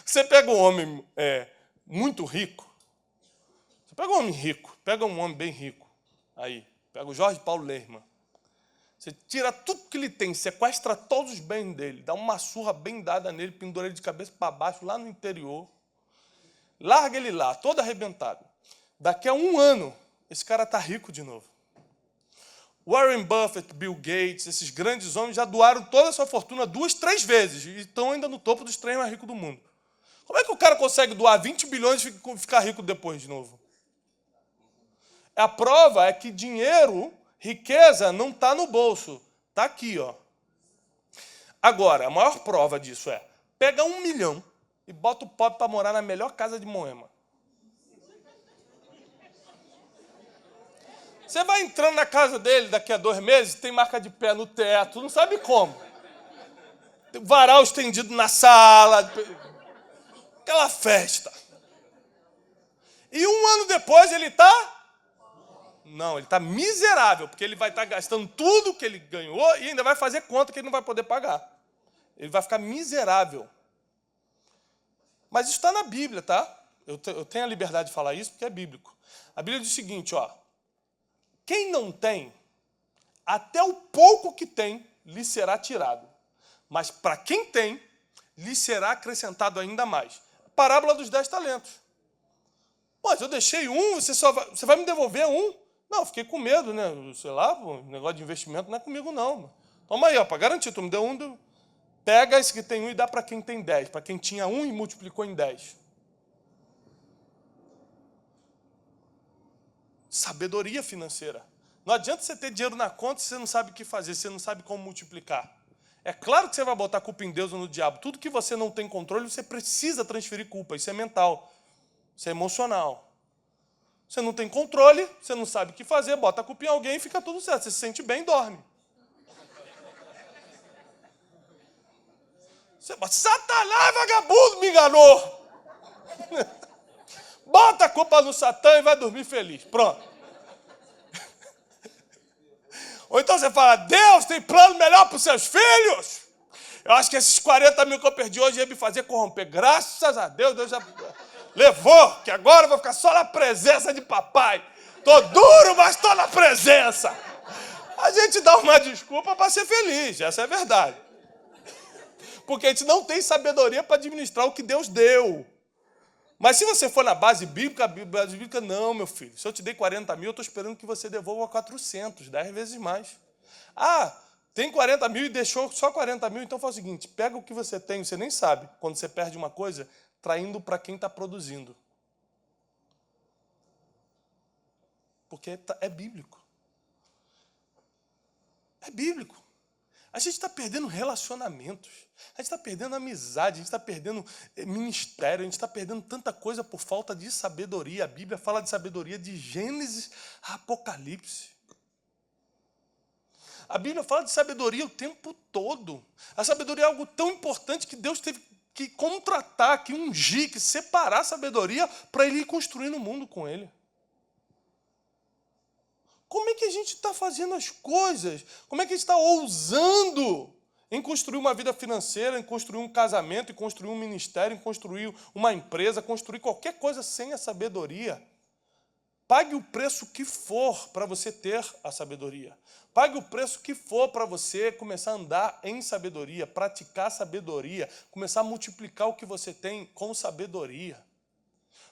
Você pega um homem muito rico. Você pega um homem rico, pega um homem bem rico. Aí, pega o Jorge Paulo Leymar. Você tira tudo que ele tem, sequestra todos os bens dele, dá uma surra bem dada nele, pendura ele de cabeça para baixo, lá no interior. Larga ele lá, todo arrebentado. Daqui a 1 ano, esse cara está rico de novo. Warren Buffett, Bill Gates, esses grandes homens já doaram toda a sua fortuna 2, 3 vezes e estão ainda no topo dos 3 mais ricos do mundo. Como é que o cara consegue doar 20 bilhões e ficar rico depois de novo? A prova é que dinheiro, riqueza, não está no bolso. Está aqui, ó. Agora, a maior prova disso é, pega 1 milhão e bota o pobre para morar na melhor casa de Moema. Você vai entrando na casa dele daqui a 2 meses, tem marca de pé no teto, não sabe como. Tem varal estendido na sala, aquela festa. E 1 ano depois ele está... Não, ele está miserável, porque ele vai estar gastando tudo que ele ganhou e ainda vai fazer conta que ele não vai poder pagar. Ele vai ficar miserável. Mas isso está na Bíblia, tá? Eu tenho a liberdade de falar isso porque é bíblico. A Bíblia diz o seguinte, ó. Quem não tem, até o pouco que tem lhe será tirado. Mas para quem tem, lhe será acrescentado ainda mais. Parábola dos 10 talentos. Mas eu deixei um, você vai me devolver um? Não, fiquei com medo, né? Sei lá, o negócio de investimento não é comigo, não. Toma aí, ó, para garantir, tu me deu um, pega esse que tem um e dá para quem tem 10, para quem tinha um e multiplicou em 10. Sabedoria financeira. Não adianta você ter dinheiro na conta se você não sabe o que fazer, se você não sabe como multiplicar. É claro que você vai botar a culpa em Deus ou no diabo. Tudo que você não tem controle, você precisa transferir culpa. Isso é mental, isso é emocional. Você não tem controle, você não sabe o que fazer, bota a culpa em alguém e fica tudo certo. Você se sente bem e dorme. Você bota, Satanás, vagabundo, me enganou. Bota a culpa no Satã e vai dormir feliz. Pronto. Ou então você fala, Deus tem plano melhor para os seus filhos. Eu acho que esses 40 mil que eu perdi hoje ia me fazer corromper. Graças a Deus, Deus já levou, que agora eu vou ficar só na presença de papai. Tô duro, mas tô na presença. A gente dá uma desculpa para ser feliz, essa é a verdade. Porque a gente não tem sabedoria para administrar o que Deus deu. Mas se você for na base bíblica, não, meu filho. Se eu te dei 40 mil, eu estou esperando que você devolva 400, 10 vezes mais. Ah, tem 40 mil e deixou só 40 mil, então faz o seguinte, pega o que você tem, você nem sabe, quando você perde uma coisa, traindo para quem está produzindo. Porque é bíblico. É bíblico. A gente está perdendo relacionamentos, a gente está perdendo amizade, a gente está perdendo ministério, a gente está perdendo tanta coisa por falta de sabedoria. A Bíblia fala de sabedoria de Gênesis a Apocalipse. A Bíblia fala de sabedoria o tempo todo. A sabedoria é algo tão importante que Deus teve que contratar, que ungir, que separar a sabedoria para ele ir construindo o mundo com ele. Como é que a gente está fazendo as coisas? Como é que a gente está ousando em construir uma vida financeira, em construir um casamento, em construir um ministério, em construir uma empresa, construir qualquer coisa sem a sabedoria? Pague o preço que for para você ter a sabedoria. Pague o preço que for para você começar a andar em sabedoria, praticar sabedoria, começar a multiplicar o que você tem com sabedoria.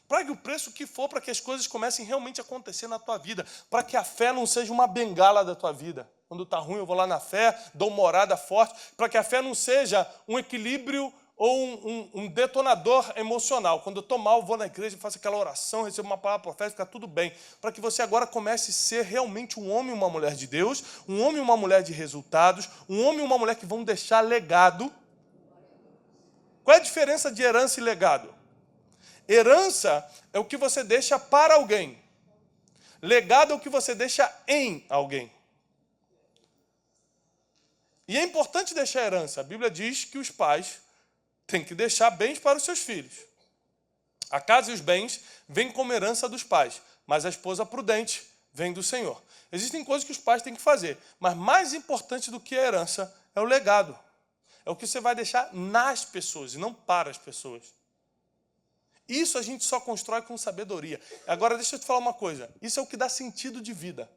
Pague o preço que for para que as coisas comecem realmente a acontecer na tua vida, para que a fé não seja uma bengala da tua vida. Quando está ruim, eu vou lá na fé, dou uma orada forte, para que a fé não seja um equilíbrio ou um detonador emocional. Quando eu estou mal, eu vou na igreja, faço aquela oração, recebo uma palavra profética, fica tudo bem. Para que você agora comece a ser realmente um homem e uma mulher de Deus, um homem e uma mulher de resultados, um homem e uma mulher que vão deixar legado. Qual é a diferença de herança e legado? Herança é o que você deixa para alguém. Legado é o que você deixa em alguém. E é importante deixar herança. A Bíblia diz que os pais têm que deixar bens para os seus filhos. A casa e os bens vêm como herança dos pais, mas a esposa prudente vem do Senhor. Existem coisas que os pais têm que fazer, mas mais importante do que a herança é o legado. É o que você vai deixar nas pessoas e não para as pessoas. Isso a gente só constrói com sabedoria. Agora, deixa eu te falar uma coisa. Isso é o que dá sentido de vida.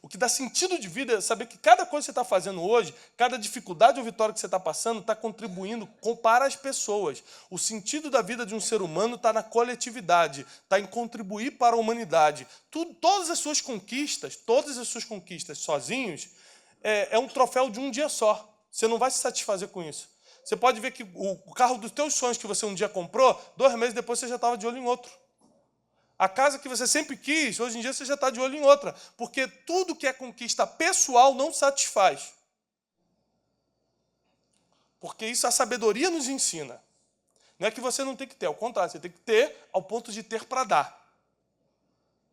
O que dá sentido de vida é saber que cada coisa que você está fazendo hoje, cada dificuldade ou vitória que você está passando, está contribuindo para as pessoas. O sentido da vida de um ser humano está na coletividade, está em contribuir para a humanidade. Todas as suas conquistas sozinhos, é um troféu de um dia só. Você não vai se satisfazer com isso. Você pode ver que o carro dos teus sonhos que você um dia comprou, 2 meses depois você já estava de olho em outro. A casa que você sempre quis, hoje em dia você já está de olho em outra. Porque tudo que é conquista pessoal não satisfaz. Porque isso a sabedoria nos ensina. Não é que você não tem que ter, ao contrário, você tem que ter ao ponto de ter para dar.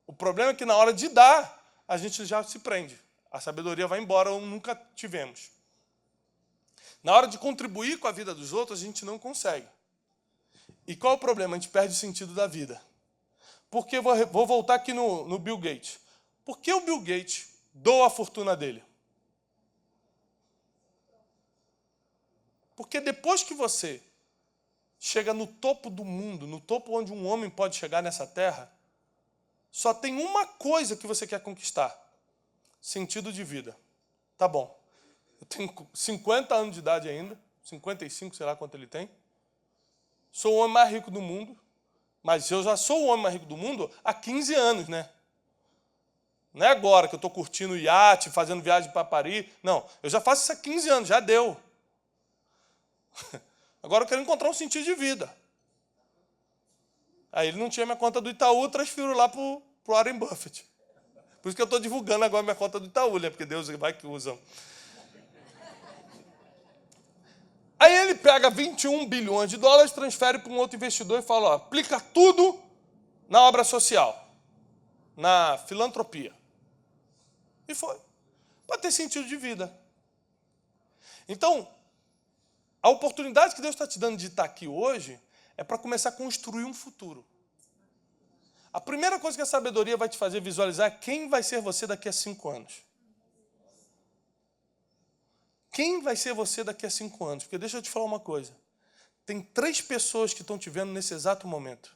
O problema é que na hora de dar, a gente já se prende. A sabedoria vai embora ou nunca tivemos. Na hora de contribuir com a vida dos outros, a gente não consegue. E qual é o problema? A gente perde o sentido da vida. Porque vou voltar aqui no Bill Gates. Por que o Bill Gates doa a fortuna dele? Porque depois que você chega no topo do mundo, no topo onde um homem pode chegar nessa terra, só tem uma coisa que você quer conquistar. sentido de vida. Tá bom. Eu tenho 50 anos de idade ainda, 55, sei lá quanto ele tem. Sou o homem mais rico do mundo, mas eu já sou o homem mais rico do mundo há 15 anos, né? Não é agora que eu estou curtindo iate, fazendo viagem para Paris. Não, eu já faço isso há 15 anos, já deu. Agora eu quero encontrar um sentido de vida. Aí ele não tinha minha conta do Itaú, eu transfiro lá para o Warren Buffett. Por isso que eu estou divulgando agora minha conta do Itaú, né? Porque Deus vai que usa. Aí ele pega 21 bilhões de dólares, transfere para um outro investidor e fala, ó, aplica tudo na obra social, na filantropia. E foi. Para ter sentido de vida. Então, a oportunidade que Deus está te dando de estar aqui hoje é para começar a construir um futuro. A primeira coisa que a sabedoria vai te fazer visualizar é quem vai ser você daqui a 5 anos. Quem vai ser você daqui a 5 anos? Porque deixa eu te falar uma coisa. Tem 3 pessoas que estão te vendo nesse exato momento.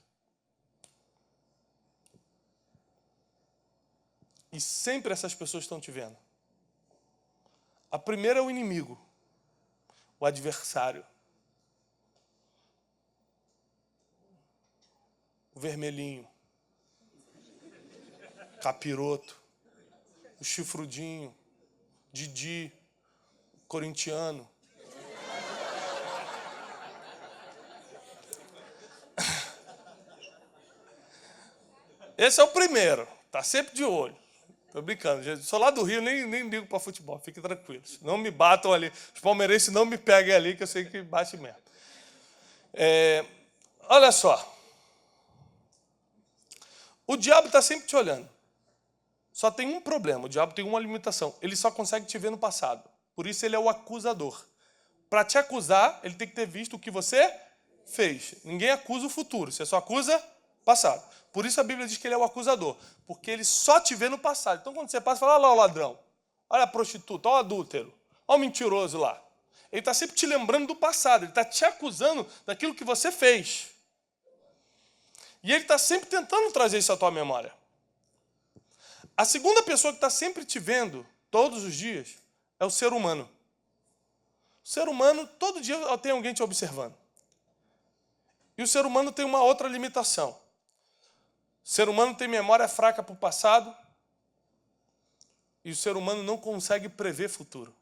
E sempre essas pessoas estão te vendo. A primeira é o inimigo, o adversário. O vermelhinho, capiroto, o chifrudinho, Didi, corintiano. Esse é o primeiro, tá sempre de olho. Tô brincando, gente. Sou lá do Rio, nem ligo para futebol, fiquem tranquilos. Não me batam ali. Os palmeirenses não me peguem ali, que eu sei que bate mesmo. Olha só. O diabo está sempre te olhando. Só tem um problema, o diabo tem uma limitação. Ele só consegue te ver no passado. Por isso ele é o acusador. Para te acusar, ele tem que ter visto o que você fez. Ninguém acusa o futuro, você só acusa o passado. Por isso a Bíblia diz que ele é o acusador. Porque ele só te vê no passado. Então quando você passa, fala, olha lá o ladrão. Olha a prostituta, olha o adúltero. Olha o mentiroso lá. Ele está sempre te lembrando do passado. Ele está te acusando daquilo que você fez. E ele está sempre tentando trazer isso à tua memória. A segunda pessoa que está sempre te vendo, todos os dias, é o ser humano. O ser humano, todo dia tem alguém te observando. E o ser humano tem uma outra limitação. O ser humano tem memória fraca para o passado e o ser humano não consegue prever futuro.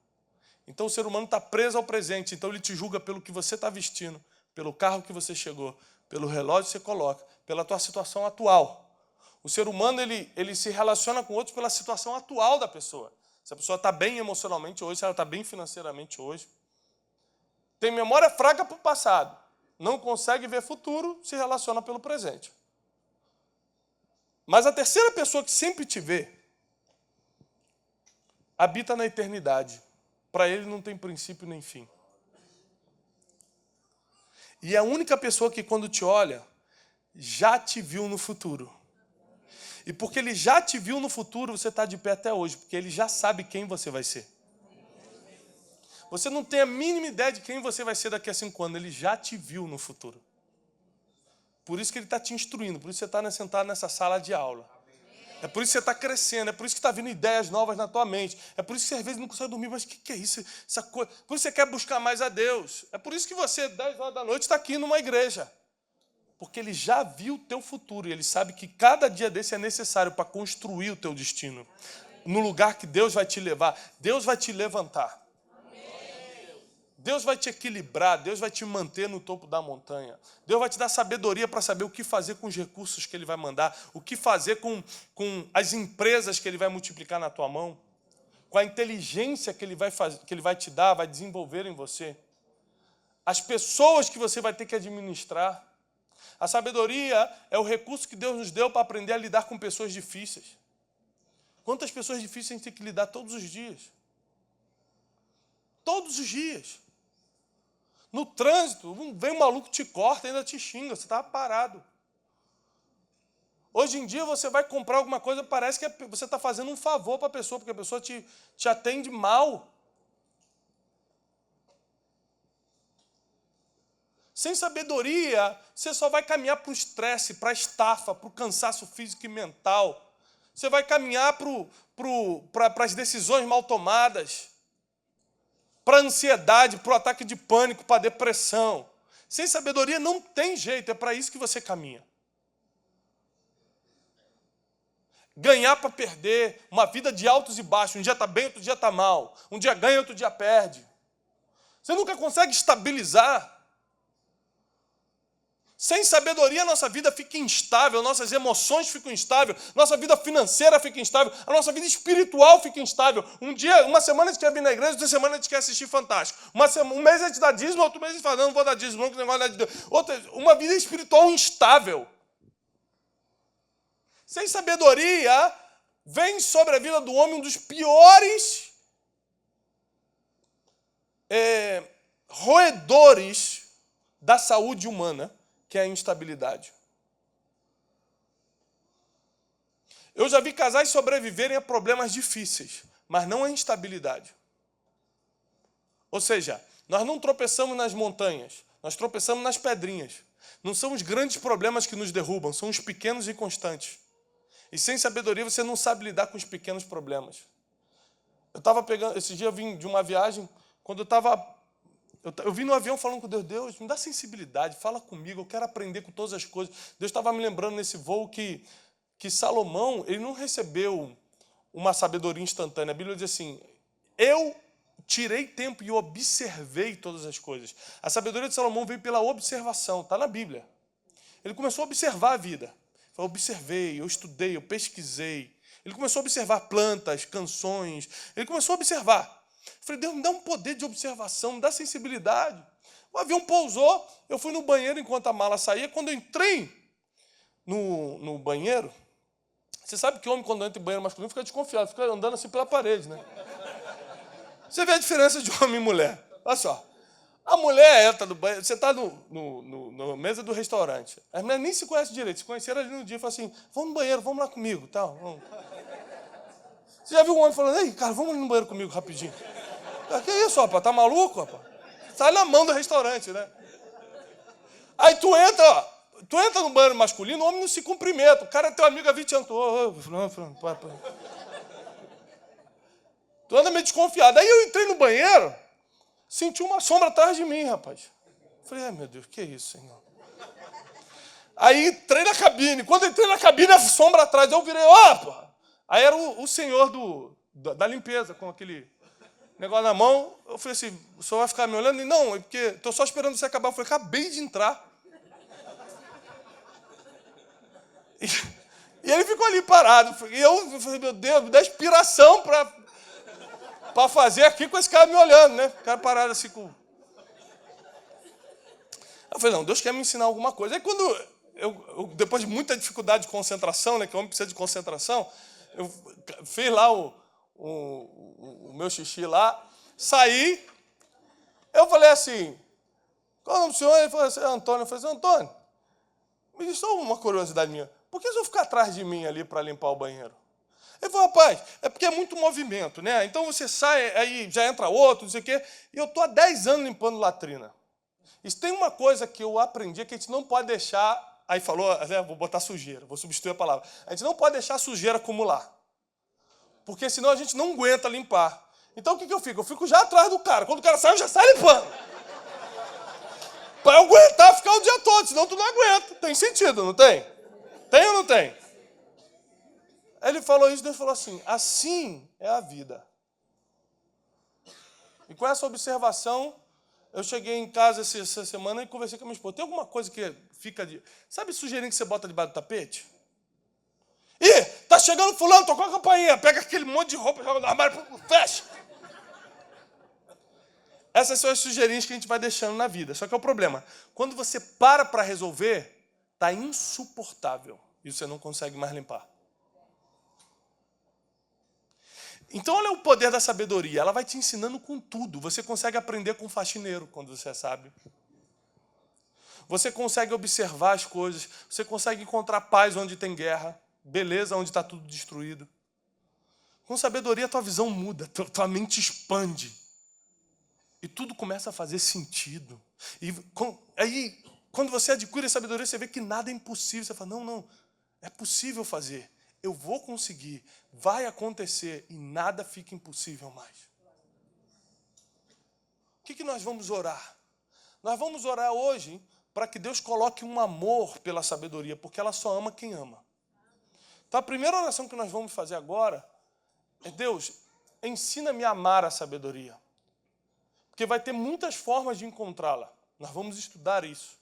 Então o ser humano está preso ao presente, então ele te julga pelo que você está vestindo, pelo carro que você chegou, pelo relógio que você coloca, pela tua situação atual. O ser humano ele se relaciona com outros pela situação atual da pessoa. Se a pessoa está bem emocionalmente hoje, se ela está bem financeiramente hoje. Tem memória fraca para o passado. Não consegue ver futuro, se relaciona pelo presente. Mas a terceira pessoa que sempre te vê, habita na eternidade. Para ele não tem princípio nem fim. E é a única pessoa que quando te olha, já te viu no futuro. E porque ele já te viu no futuro, você está de pé até hoje, porque ele já sabe quem você vai ser. Você não tem a mínima ideia de quem você vai ser daqui a 5 anos, ele já te viu no futuro. Por isso que ele está te instruindo, por isso que você está sentado nessa sala de aula. É por isso que você está crescendo, é por isso que está vindo ideias novas na tua mente. É por isso que você às vezes não consegue dormir, mas o que é isso? Essa coisa? Por isso que você quer buscar mais a Deus. É por isso que você, 10 horas da noite, está aqui numa igreja. Porque ele já viu o teu futuro e ele sabe que cada dia desse é necessário para construir o teu destino. No lugar que Deus vai te levar, Deus vai te levantar. Deus vai te equilibrar, Deus vai te manter no topo da montanha. Deus vai te dar sabedoria para saber o que fazer com os recursos que Ele vai mandar, o que fazer com as empresas que Ele vai multiplicar na tua mão, com a inteligência que Ele vai te dar, vai desenvolver em você, as pessoas que você vai ter que administrar. A sabedoria é o recurso que Deus nos deu para aprender a lidar com pessoas difíceis. Quantas pessoas difíceis a gente tem que lidar todos os dias? Todos os dias. No trânsito, vem um maluco, te corta, ainda te xinga, você estava parado. Hoje em dia você vai comprar alguma coisa, parece que você está fazendo um favor para a pessoa, porque a pessoa te atende mal. Sem sabedoria, você só vai caminhar para o estresse, para a estafa, para o cansaço físico e mental. Você vai caminhar para as decisões mal tomadas, para a ansiedade, para o ataque de pânico, para a depressão. Sem sabedoria não tem jeito, é para isso que você caminha. Ganhar para perder, uma vida de altos e baixos, um dia está bem, outro dia está mal, um dia ganha, outro dia perde. Você nunca consegue estabilizar. Sem sabedoria, a nossa vida fica instável, nossas emoções ficam instáveis, nossa vida financeira fica instável, a nossa vida espiritual fica instável. Um dia, uma semana a gente quer vir na igreja, outra semana a gente quer assistir Fantástico. Um mês a gente dá dízimo, outro mês a gente fala, não vou dar dízimo, não, que negócio de Deus. Uma vida espiritual instável. Sem sabedoria, vem sobre a vida do homem um dos piores roedores da saúde humana, que é a instabilidade. Eu já vi casais sobreviverem a problemas difíceis, mas não a instabilidade. Ou seja, nós não tropeçamos nas montanhas, nós tropeçamos nas pedrinhas. Não são os grandes problemas que nos derrubam, são os pequenos e constantes. E sem sabedoria você não sabe lidar com os pequenos problemas. Esse dia eu vim de uma viagem, quando eu vim no avião falando com Deus, Deus, me dá sensibilidade, fala comigo, eu quero aprender com todas as coisas. Deus estava me lembrando nesse voo que Salomão, ele não recebeu uma sabedoria instantânea. A Bíblia diz assim, eu tirei tempo e observei todas as coisas. A sabedoria de Salomão veio pela observação, está na Bíblia. Ele começou a observar a vida. Eu observei, eu estudei, eu pesquisei. Ele começou a observar plantas, canções. Ele começou a observar. Eu falei, Deus, me dá um poder de observação, me dá sensibilidade. O avião pousou, eu fui no banheiro enquanto a mala saía. Quando eu entrei no banheiro, você sabe que homem, quando entra em banheiro masculino, fica desconfiado, fica andando assim pela parede, né? Você vê a diferença de homem e mulher. Olha só. A mulher entra no banheiro, você está na mesa do restaurante. As mulheres nem se conhecem direito, se conheceram ali no dia e falam assim, vamos no banheiro, vamos lá comigo. Tal, vamos. Você já viu um homem falando, ei, cara, vamos ali no banheiro comigo rapidinho. Que isso, rapaz? Tá maluco, rapaz? Sai na mão do restaurante, né? Aí tu entra no banheiro masculino, o homem não se cumprimenta. O cara é teu amigo há 20 anos. Tu anda meio desconfiado. Aí eu entrei no banheiro, senti uma sombra atrás de mim, rapaz. Falei, ai meu Deus, que é isso, Senhor? Aí entrei na cabine. Quando entrei na cabine, a sombra atrás, eu virei, opa! Aí era o senhor da limpeza, com aquele negócio na mão. Eu falei assim, o senhor vai ficar me olhando? Ele, não, é porque estou só esperando você acabar. Eu falei, acabei de entrar. E ele ficou ali parado. E eu falei, meu Deus, me dá inspiração para fazer aqui com esse cara me olhando, né? O cara parado assim com... Eu falei, não, Deus quer me ensinar alguma coisa. Aí quando eu depois de muita dificuldade de concentração, né, que o homem precisa de concentração, eu fiz lá o meu xixi lá, saí, eu falei assim, qual é o nome do senhor? Ele falou assim, Antônio. Eu falei assim, Antônio, me diz só uma curiosidade minha, por que o senhor fica atrás de mim ali para limpar o banheiro? Ele falou, rapaz, é porque é muito movimento, né? Então você sai, aí já entra outro, não sei o quê, e eu estou há 10 anos limpando latrina. E tem uma coisa que eu aprendi, que a gente não pode deixar... Aí falou, vou botar sujeira, vou substituir a palavra. A gente não pode deixar a sujeira acumular. Porque senão a gente não aguenta limpar. Então o que eu fico? Eu fico já atrás do cara. Quando o cara sai, eu já saio limpando. Para eu aguentar ficar o dia todo, senão tu não aguenta. Tem sentido, não tem? Tem ou não tem? Aí ele falou isso, Deus falou assim é a vida. E com essa observação, eu cheguei em casa essa semana e conversei com a minha esposa. Tem alguma coisa que fica de... Sabe sujeirinho que você bota debaixo do tapete? Ih, tá chegando fulano, tocou a campainha. Pega aquele monte de roupa, joga no armário, fecha. Essas são as sujeirinhas que a gente vai deixando na vida. Só que é o problema. Quando você para resolver, tá insuportável. E você não consegue mais limpar. Então, olha o poder da sabedoria. Ela vai te ensinando com tudo. Você consegue aprender com um faxineiro quando você sabe. Você consegue observar as coisas. Você consegue encontrar paz onde tem guerra. Beleza onde está tudo destruído. Com sabedoria, a tua visão muda. Tua mente expande. E tudo começa a fazer sentido. E aí, quando você adquire a sabedoria, você vê que nada é impossível. Você fala, não, é possível fazer. eu vou conseguir, vai acontecer e nada fica impossível mais. O que nós vamos orar? Nós vamos orar hoje para que Deus coloque um amor pela sabedoria, porque ela só ama quem ama. Então a primeira oração que nós vamos fazer agora é: Deus, ensina-me a amar a sabedoria. Porque vai ter muitas formas de encontrá-la. Nós vamos estudar isso.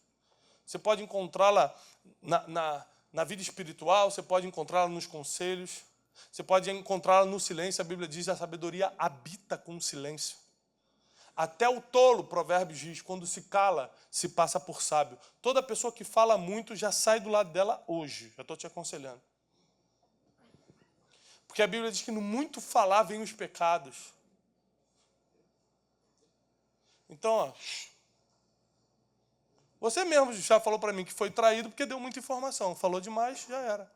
Você pode encontrá-la na vida espiritual, você pode encontrá-la nos conselhos, você pode encontrá-la no silêncio. A Bíblia diz que a sabedoria habita com o silêncio. Até o tolo, Provérbios diz, quando se cala, se passa por sábio. Toda pessoa que fala muito já sai do lado dela hoje. Já estou te aconselhando. Porque a Bíblia diz que no muito falar vêm os pecados. Então, ó, você mesmo já falou para mim que foi traído porque deu muita informação. Falou demais, já era.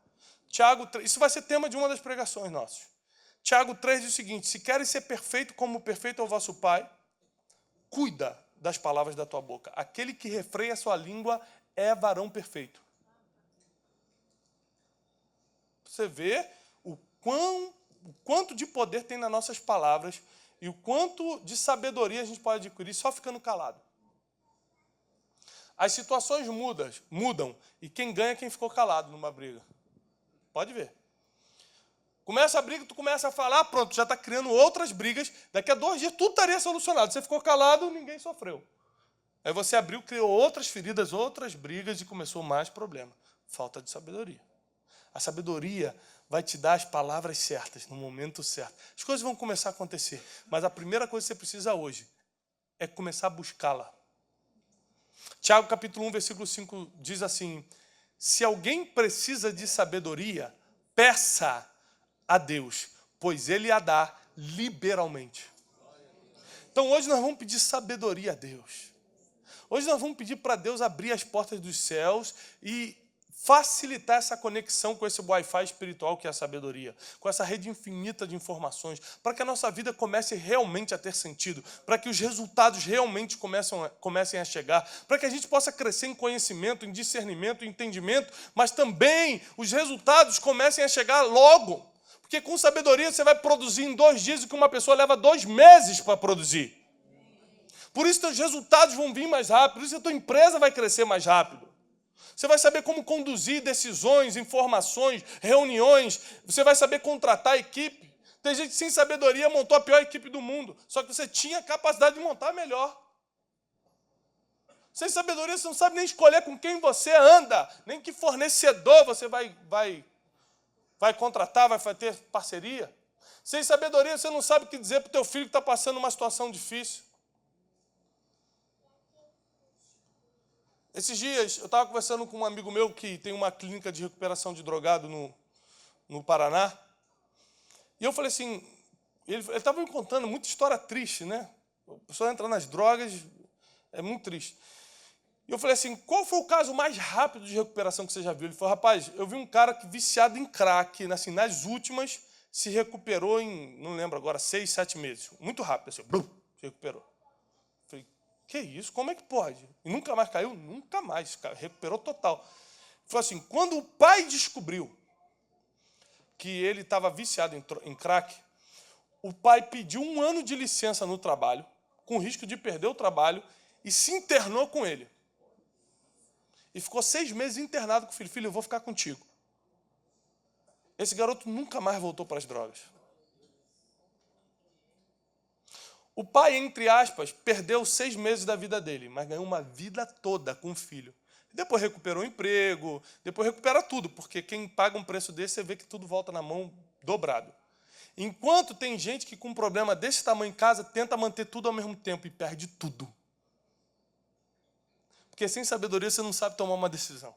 Tiago 3, isso vai ser tema de uma das pregações nossas. Tiago 3 diz o seguinte: se queres ser perfeito como perfeito é o vosso Pai, cuida das palavras da tua boca. Aquele que refreia a sua língua é varão perfeito. Você vê o quanto de poder tem nas nossas palavras e o quanto de sabedoria a gente pode adquirir só ficando calado. As situações mudam e quem ganha é quem ficou calado numa briga. Pode ver. Começa a briga, tu começa a falar, pronto, já está criando outras brigas. Daqui a 2 dias tudo estaria solucionado. Você ficou calado, ninguém sofreu. Aí você abriu, criou outras feridas, outras brigas e começou mais problema. Falta de sabedoria. A sabedoria vai te dar as palavras certas, no momento certo. As coisas vão começar a acontecer, mas a primeira coisa que você precisa hoje é começar a buscá-la. Tiago capítulo 1, versículo 5 diz assim: se alguém precisa de sabedoria, peça a Deus, pois Ele a dá liberalmente. Então hoje nós vamos pedir sabedoria a Deus. Hoje nós vamos pedir para Deus abrir as portas dos céus e facilitar essa conexão com esse Wi-Fi espiritual que é a sabedoria, com essa rede infinita de informações, para que a nossa vida comece realmente a ter sentido, para que os resultados realmente comecem a chegar, para que a gente possa crescer em conhecimento, em discernimento, em entendimento, mas também os resultados comecem a chegar logo. Porque com sabedoria você vai produzir em 2 dias o que uma pessoa leva 2 meses para produzir. Por isso teus resultados vão vir mais rápido, por isso a tua empresa vai crescer mais rápido. Você vai saber como conduzir decisões, informações, reuniões. Você vai saber contratar a equipe. Tem gente que sem sabedoria montou a pior equipe do mundo. Só que você tinha a capacidade de montar a melhor. Sem sabedoria você não sabe nem escolher com quem você anda. Nem que fornecedor você vai contratar, vai ter parceria. Sem sabedoria você não sabe o que dizer para o teu filho que está passando uma situação difícil. Esses dias, eu estava conversando com um amigo meu que tem uma clínica de recuperação de drogado no Paraná. E eu falei assim, ele estava me contando muita história triste, né? A pessoa entra nas drogas, é muito triste. E eu falei assim, qual foi o caso mais rápido de recuperação que você já viu? Ele falou, rapaz, eu vi um cara que viciado em crack, assim, nas últimas, se recuperou em, não lembro agora, 6, 7 meses. Muito rápido, assim, blum, se recuperou. Que isso? Como é que pode? E nunca mais caiu? Nunca mais. Recuperou total. Ele falou assim, quando o pai descobriu que ele estava viciado em crack, o pai pediu 1 ano de licença no trabalho, com risco de perder o trabalho, e se internou com ele. E ficou 6 meses internado com o filho. Filho, eu vou ficar contigo. Esse garoto nunca mais voltou para as drogas. O pai, entre aspas, perdeu 6 meses da vida dele, mas ganhou uma vida toda com o filho. Depois recuperou o emprego, depois recupera tudo, porque quem paga um preço desse, você vê que tudo volta na mão dobrado. Enquanto tem gente que com um problema desse tamanho em casa, tenta manter tudo ao mesmo tempo e perde tudo. Porque sem sabedoria você não sabe tomar uma decisão.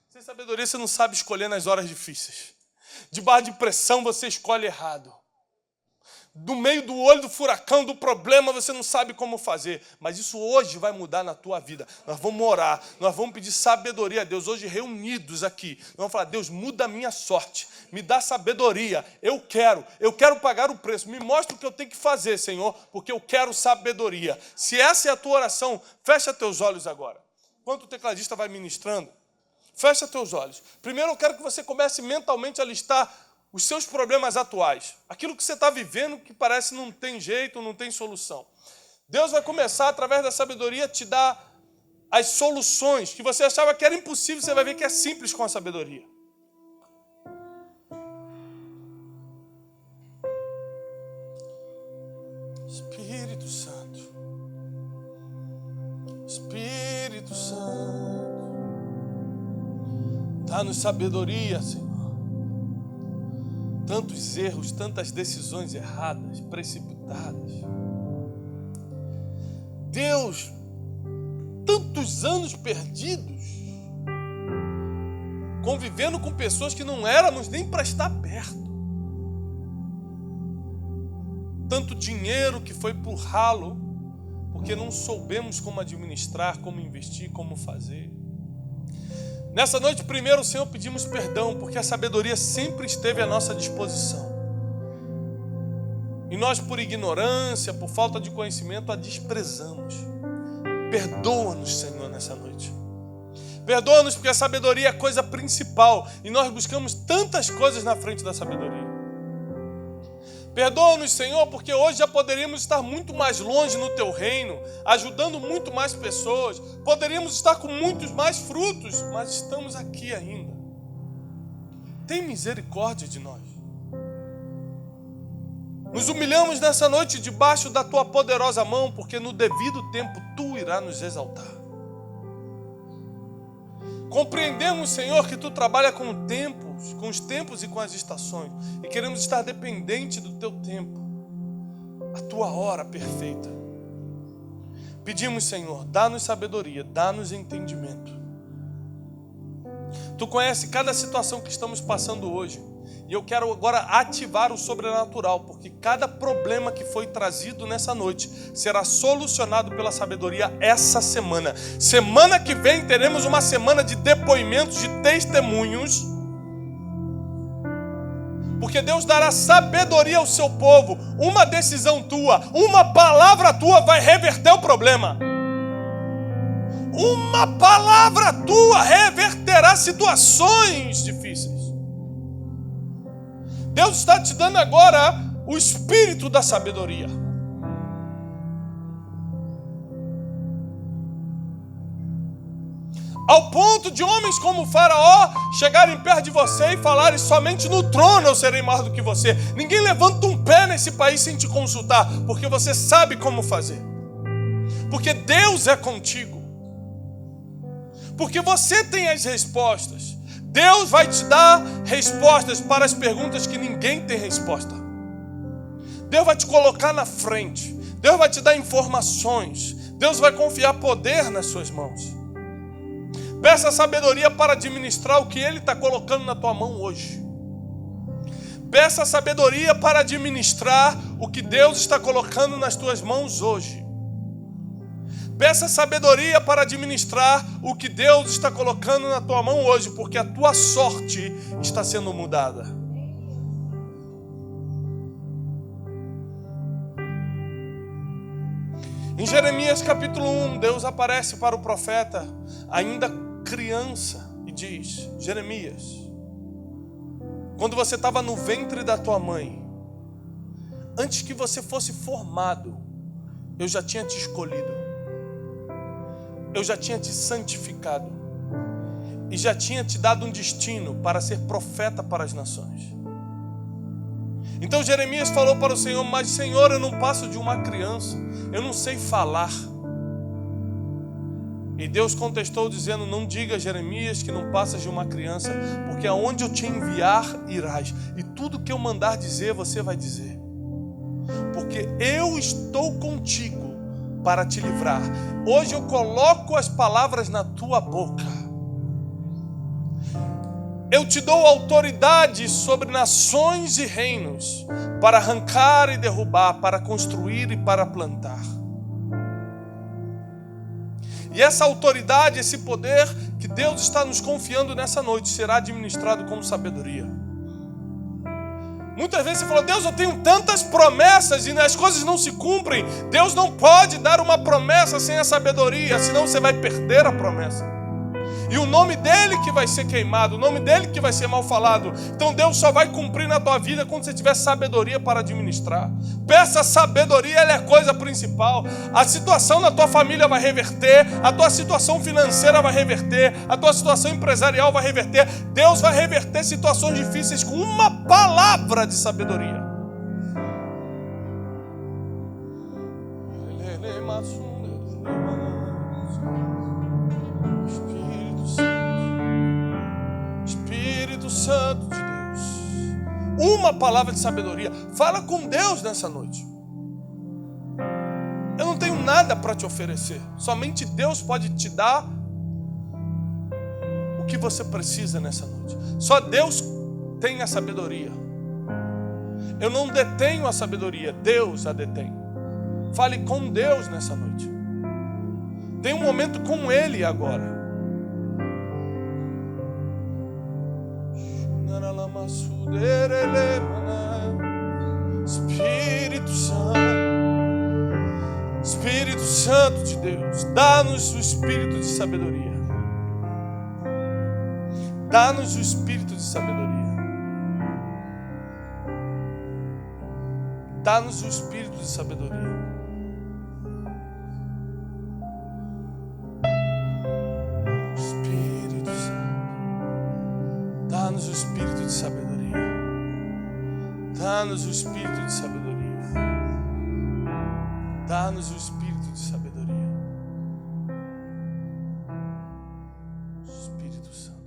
Sem sabedoria você não sabe escolher nas horas difíceis. Debaixo de pressão você escolhe errado. No meio do olho do furacão, do problema, você não sabe como fazer. Mas isso hoje vai mudar na tua vida. Nós vamos orar, nós vamos pedir sabedoria a Deus. Hoje reunidos aqui, nós vamos falar, Deus, muda a minha sorte. Me dá sabedoria. Eu quero pagar o preço. Me mostra o que eu tenho que fazer, Senhor, porque eu quero sabedoria. Se essa é a tua oração, fecha teus olhos agora. Enquanto o tecladista vai ministrando, Fecha teus olhos. Primeiro eu quero que você comece mentalmente a listar os seus problemas atuais. Aquilo que você está vivendo que parece não tem jeito, não tem solução. Deus vai começar, através da sabedoria, a te dar as soluções que você achava que era impossível, você vai ver que é simples com a sabedoria. Espírito Santo. Espírito Santo. Dá-nos sabedoria, Senhor. Tantos erros, tantas decisões erradas, precipitadas. Deus, tantos anos perdidos, convivendo com pessoas que não éramos nem para estar perto. Tanto dinheiro que foi por ralo, porque não soubemos como administrar, como investir, como fazer. Nessa noite, primeiro, Senhor, pedimos perdão, porque a sabedoria sempre esteve à nossa disposição. E nós, por ignorância, por falta de conhecimento, a desprezamos. Perdoa-nos, Senhor, nessa noite. Perdoa-nos, porque a sabedoria é a coisa principal, e nós buscamos tantas coisas na frente da sabedoria. Perdoa-nos, Senhor, porque hoje já poderíamos estar muito mais longe no Teu reino, ajudando muito mais pessoas, poderíamos estar com muitos mais frutos, mas estamos aqui ainda. Tem misericórdia de nós. Nos humilhamos nessa noite debaixo da Tua poderosa mão, porque no devido tempo Tu irás nos exaltar. Compreendemos, Senhor, que Tu trabalha com os tempos e com as estações, e queremos estar dependente do Teu tempo, a Tua hora perfeita. Pedimos, Senhor, dá-nos sabedoria, dá-nos entendimento. Tu conhece cada situação que estamos passando hoje, e eu quero agora ativar o sobrenatural, porque cada problema que foi trazido nessa noite será solucionado pela sabedoria essa semana. Semana que vem teremos uma semana de depoimentos, de testemunhos, porque Deus dará sabedoria ao seu povo. Uma decisão tua, uma palavra tua vai reverter o problema. Uma palavra tua reverterá situações difíceis. Deus está te dando agora o espírito da sabedoria. Ao ponto de homens como Faraó chegarem perto de você e falarem: somente no trono eu serei maior do que você. Ninguém levanta um pé nesse país sem te consultar, porque você sabe como fazer. Porque Deus é contigo. Porque você tem as respostas. Deus vai te dar respostas para as perguntas que ninguém tem resposta. Deus vai te colocar na frente. Deus vai te dar informações. Deus vai confiar poder nas suas mãos. Peça sabedoria para administrar o que Ele está colocando na tua mão hoje. Peça sabedoria para administrar o que Deus está colocando nas tuas mãos hoje. Peça sabedoria para administrar o que Deus está colocando na tua mão hoje, porque a tua sorte está sendo mudada. Em Jeremias capítulo 1, Deus aparece para o profeta, ainda criança, e diz: Jeremias, quando você estava no ventre da tua mãe, antes que você fosse formado, eu já tinha te escolhido. Eu já tinha te santificado e já tinha te dado um destino para ser profeta para as nações. Então Jeremias falou para o Senhor: mas Senhor, eu não passo de uma criança, eu não sei falar. E Deus contestou dizendo: não diga, Jeremias, que não passas de uma criança, porque aonde eu te enviar irás, e tudo que eu mandar dizer você vai dizer, porque eu estou contigo para te livrar. Hoje eu coloco as palavras na tua boca. Eu te dou autoridade sobre nações e reinos, para arrancar e derrubar, para construir e para plantar. E essa autoridade, esse poder que Deus está nos confiando nessa noite, será administrado com sabedoria. Muitas vezes você falou: Deus, eu tenho tantas promessas e as coisas não se cumprem. Deus não pode dar uma promessa sem a sabedoria, senão você vai perder a promessa. E o nome dele que vai ser queimado, o nome dele que vai ser mal falado. Então Deus só vai cumprir na tua vida quando você tiver sabedoria para administrar. Peça sabedoria, ela é a coisa principal. A situação na tua família vai reverter, a tua situação financeira vai reverter, a tua situação empresarial vai reverter. Deus vai reverter situações difíceis com uma palavra de sabedoria. Espírito Santo de Deus, uma palavra de sabedoria. Fala com Deus nessa noite. Eu não tenho nada para te oferecer, somente Deus pode te dar o que você precisa nessa noite. Só Deus tem a sabedoria. Eu não detenho a sabedoria, Deus a detém. Fale com Deus nessa noite. Tenha um momento com Ele agora. Espírito Santo, Espírito Santo de Deus, dá-nos o espírito de sabedoria. Dá-nos o espírito de sabedoria. Dá-nos o espírito de sabedoria. Espírito Santo, dá-nos o espírito de sabedoria. Dá-nos o espírito de sabedoria. Dá-nos o espírito de sabedoria. Espírito Santo.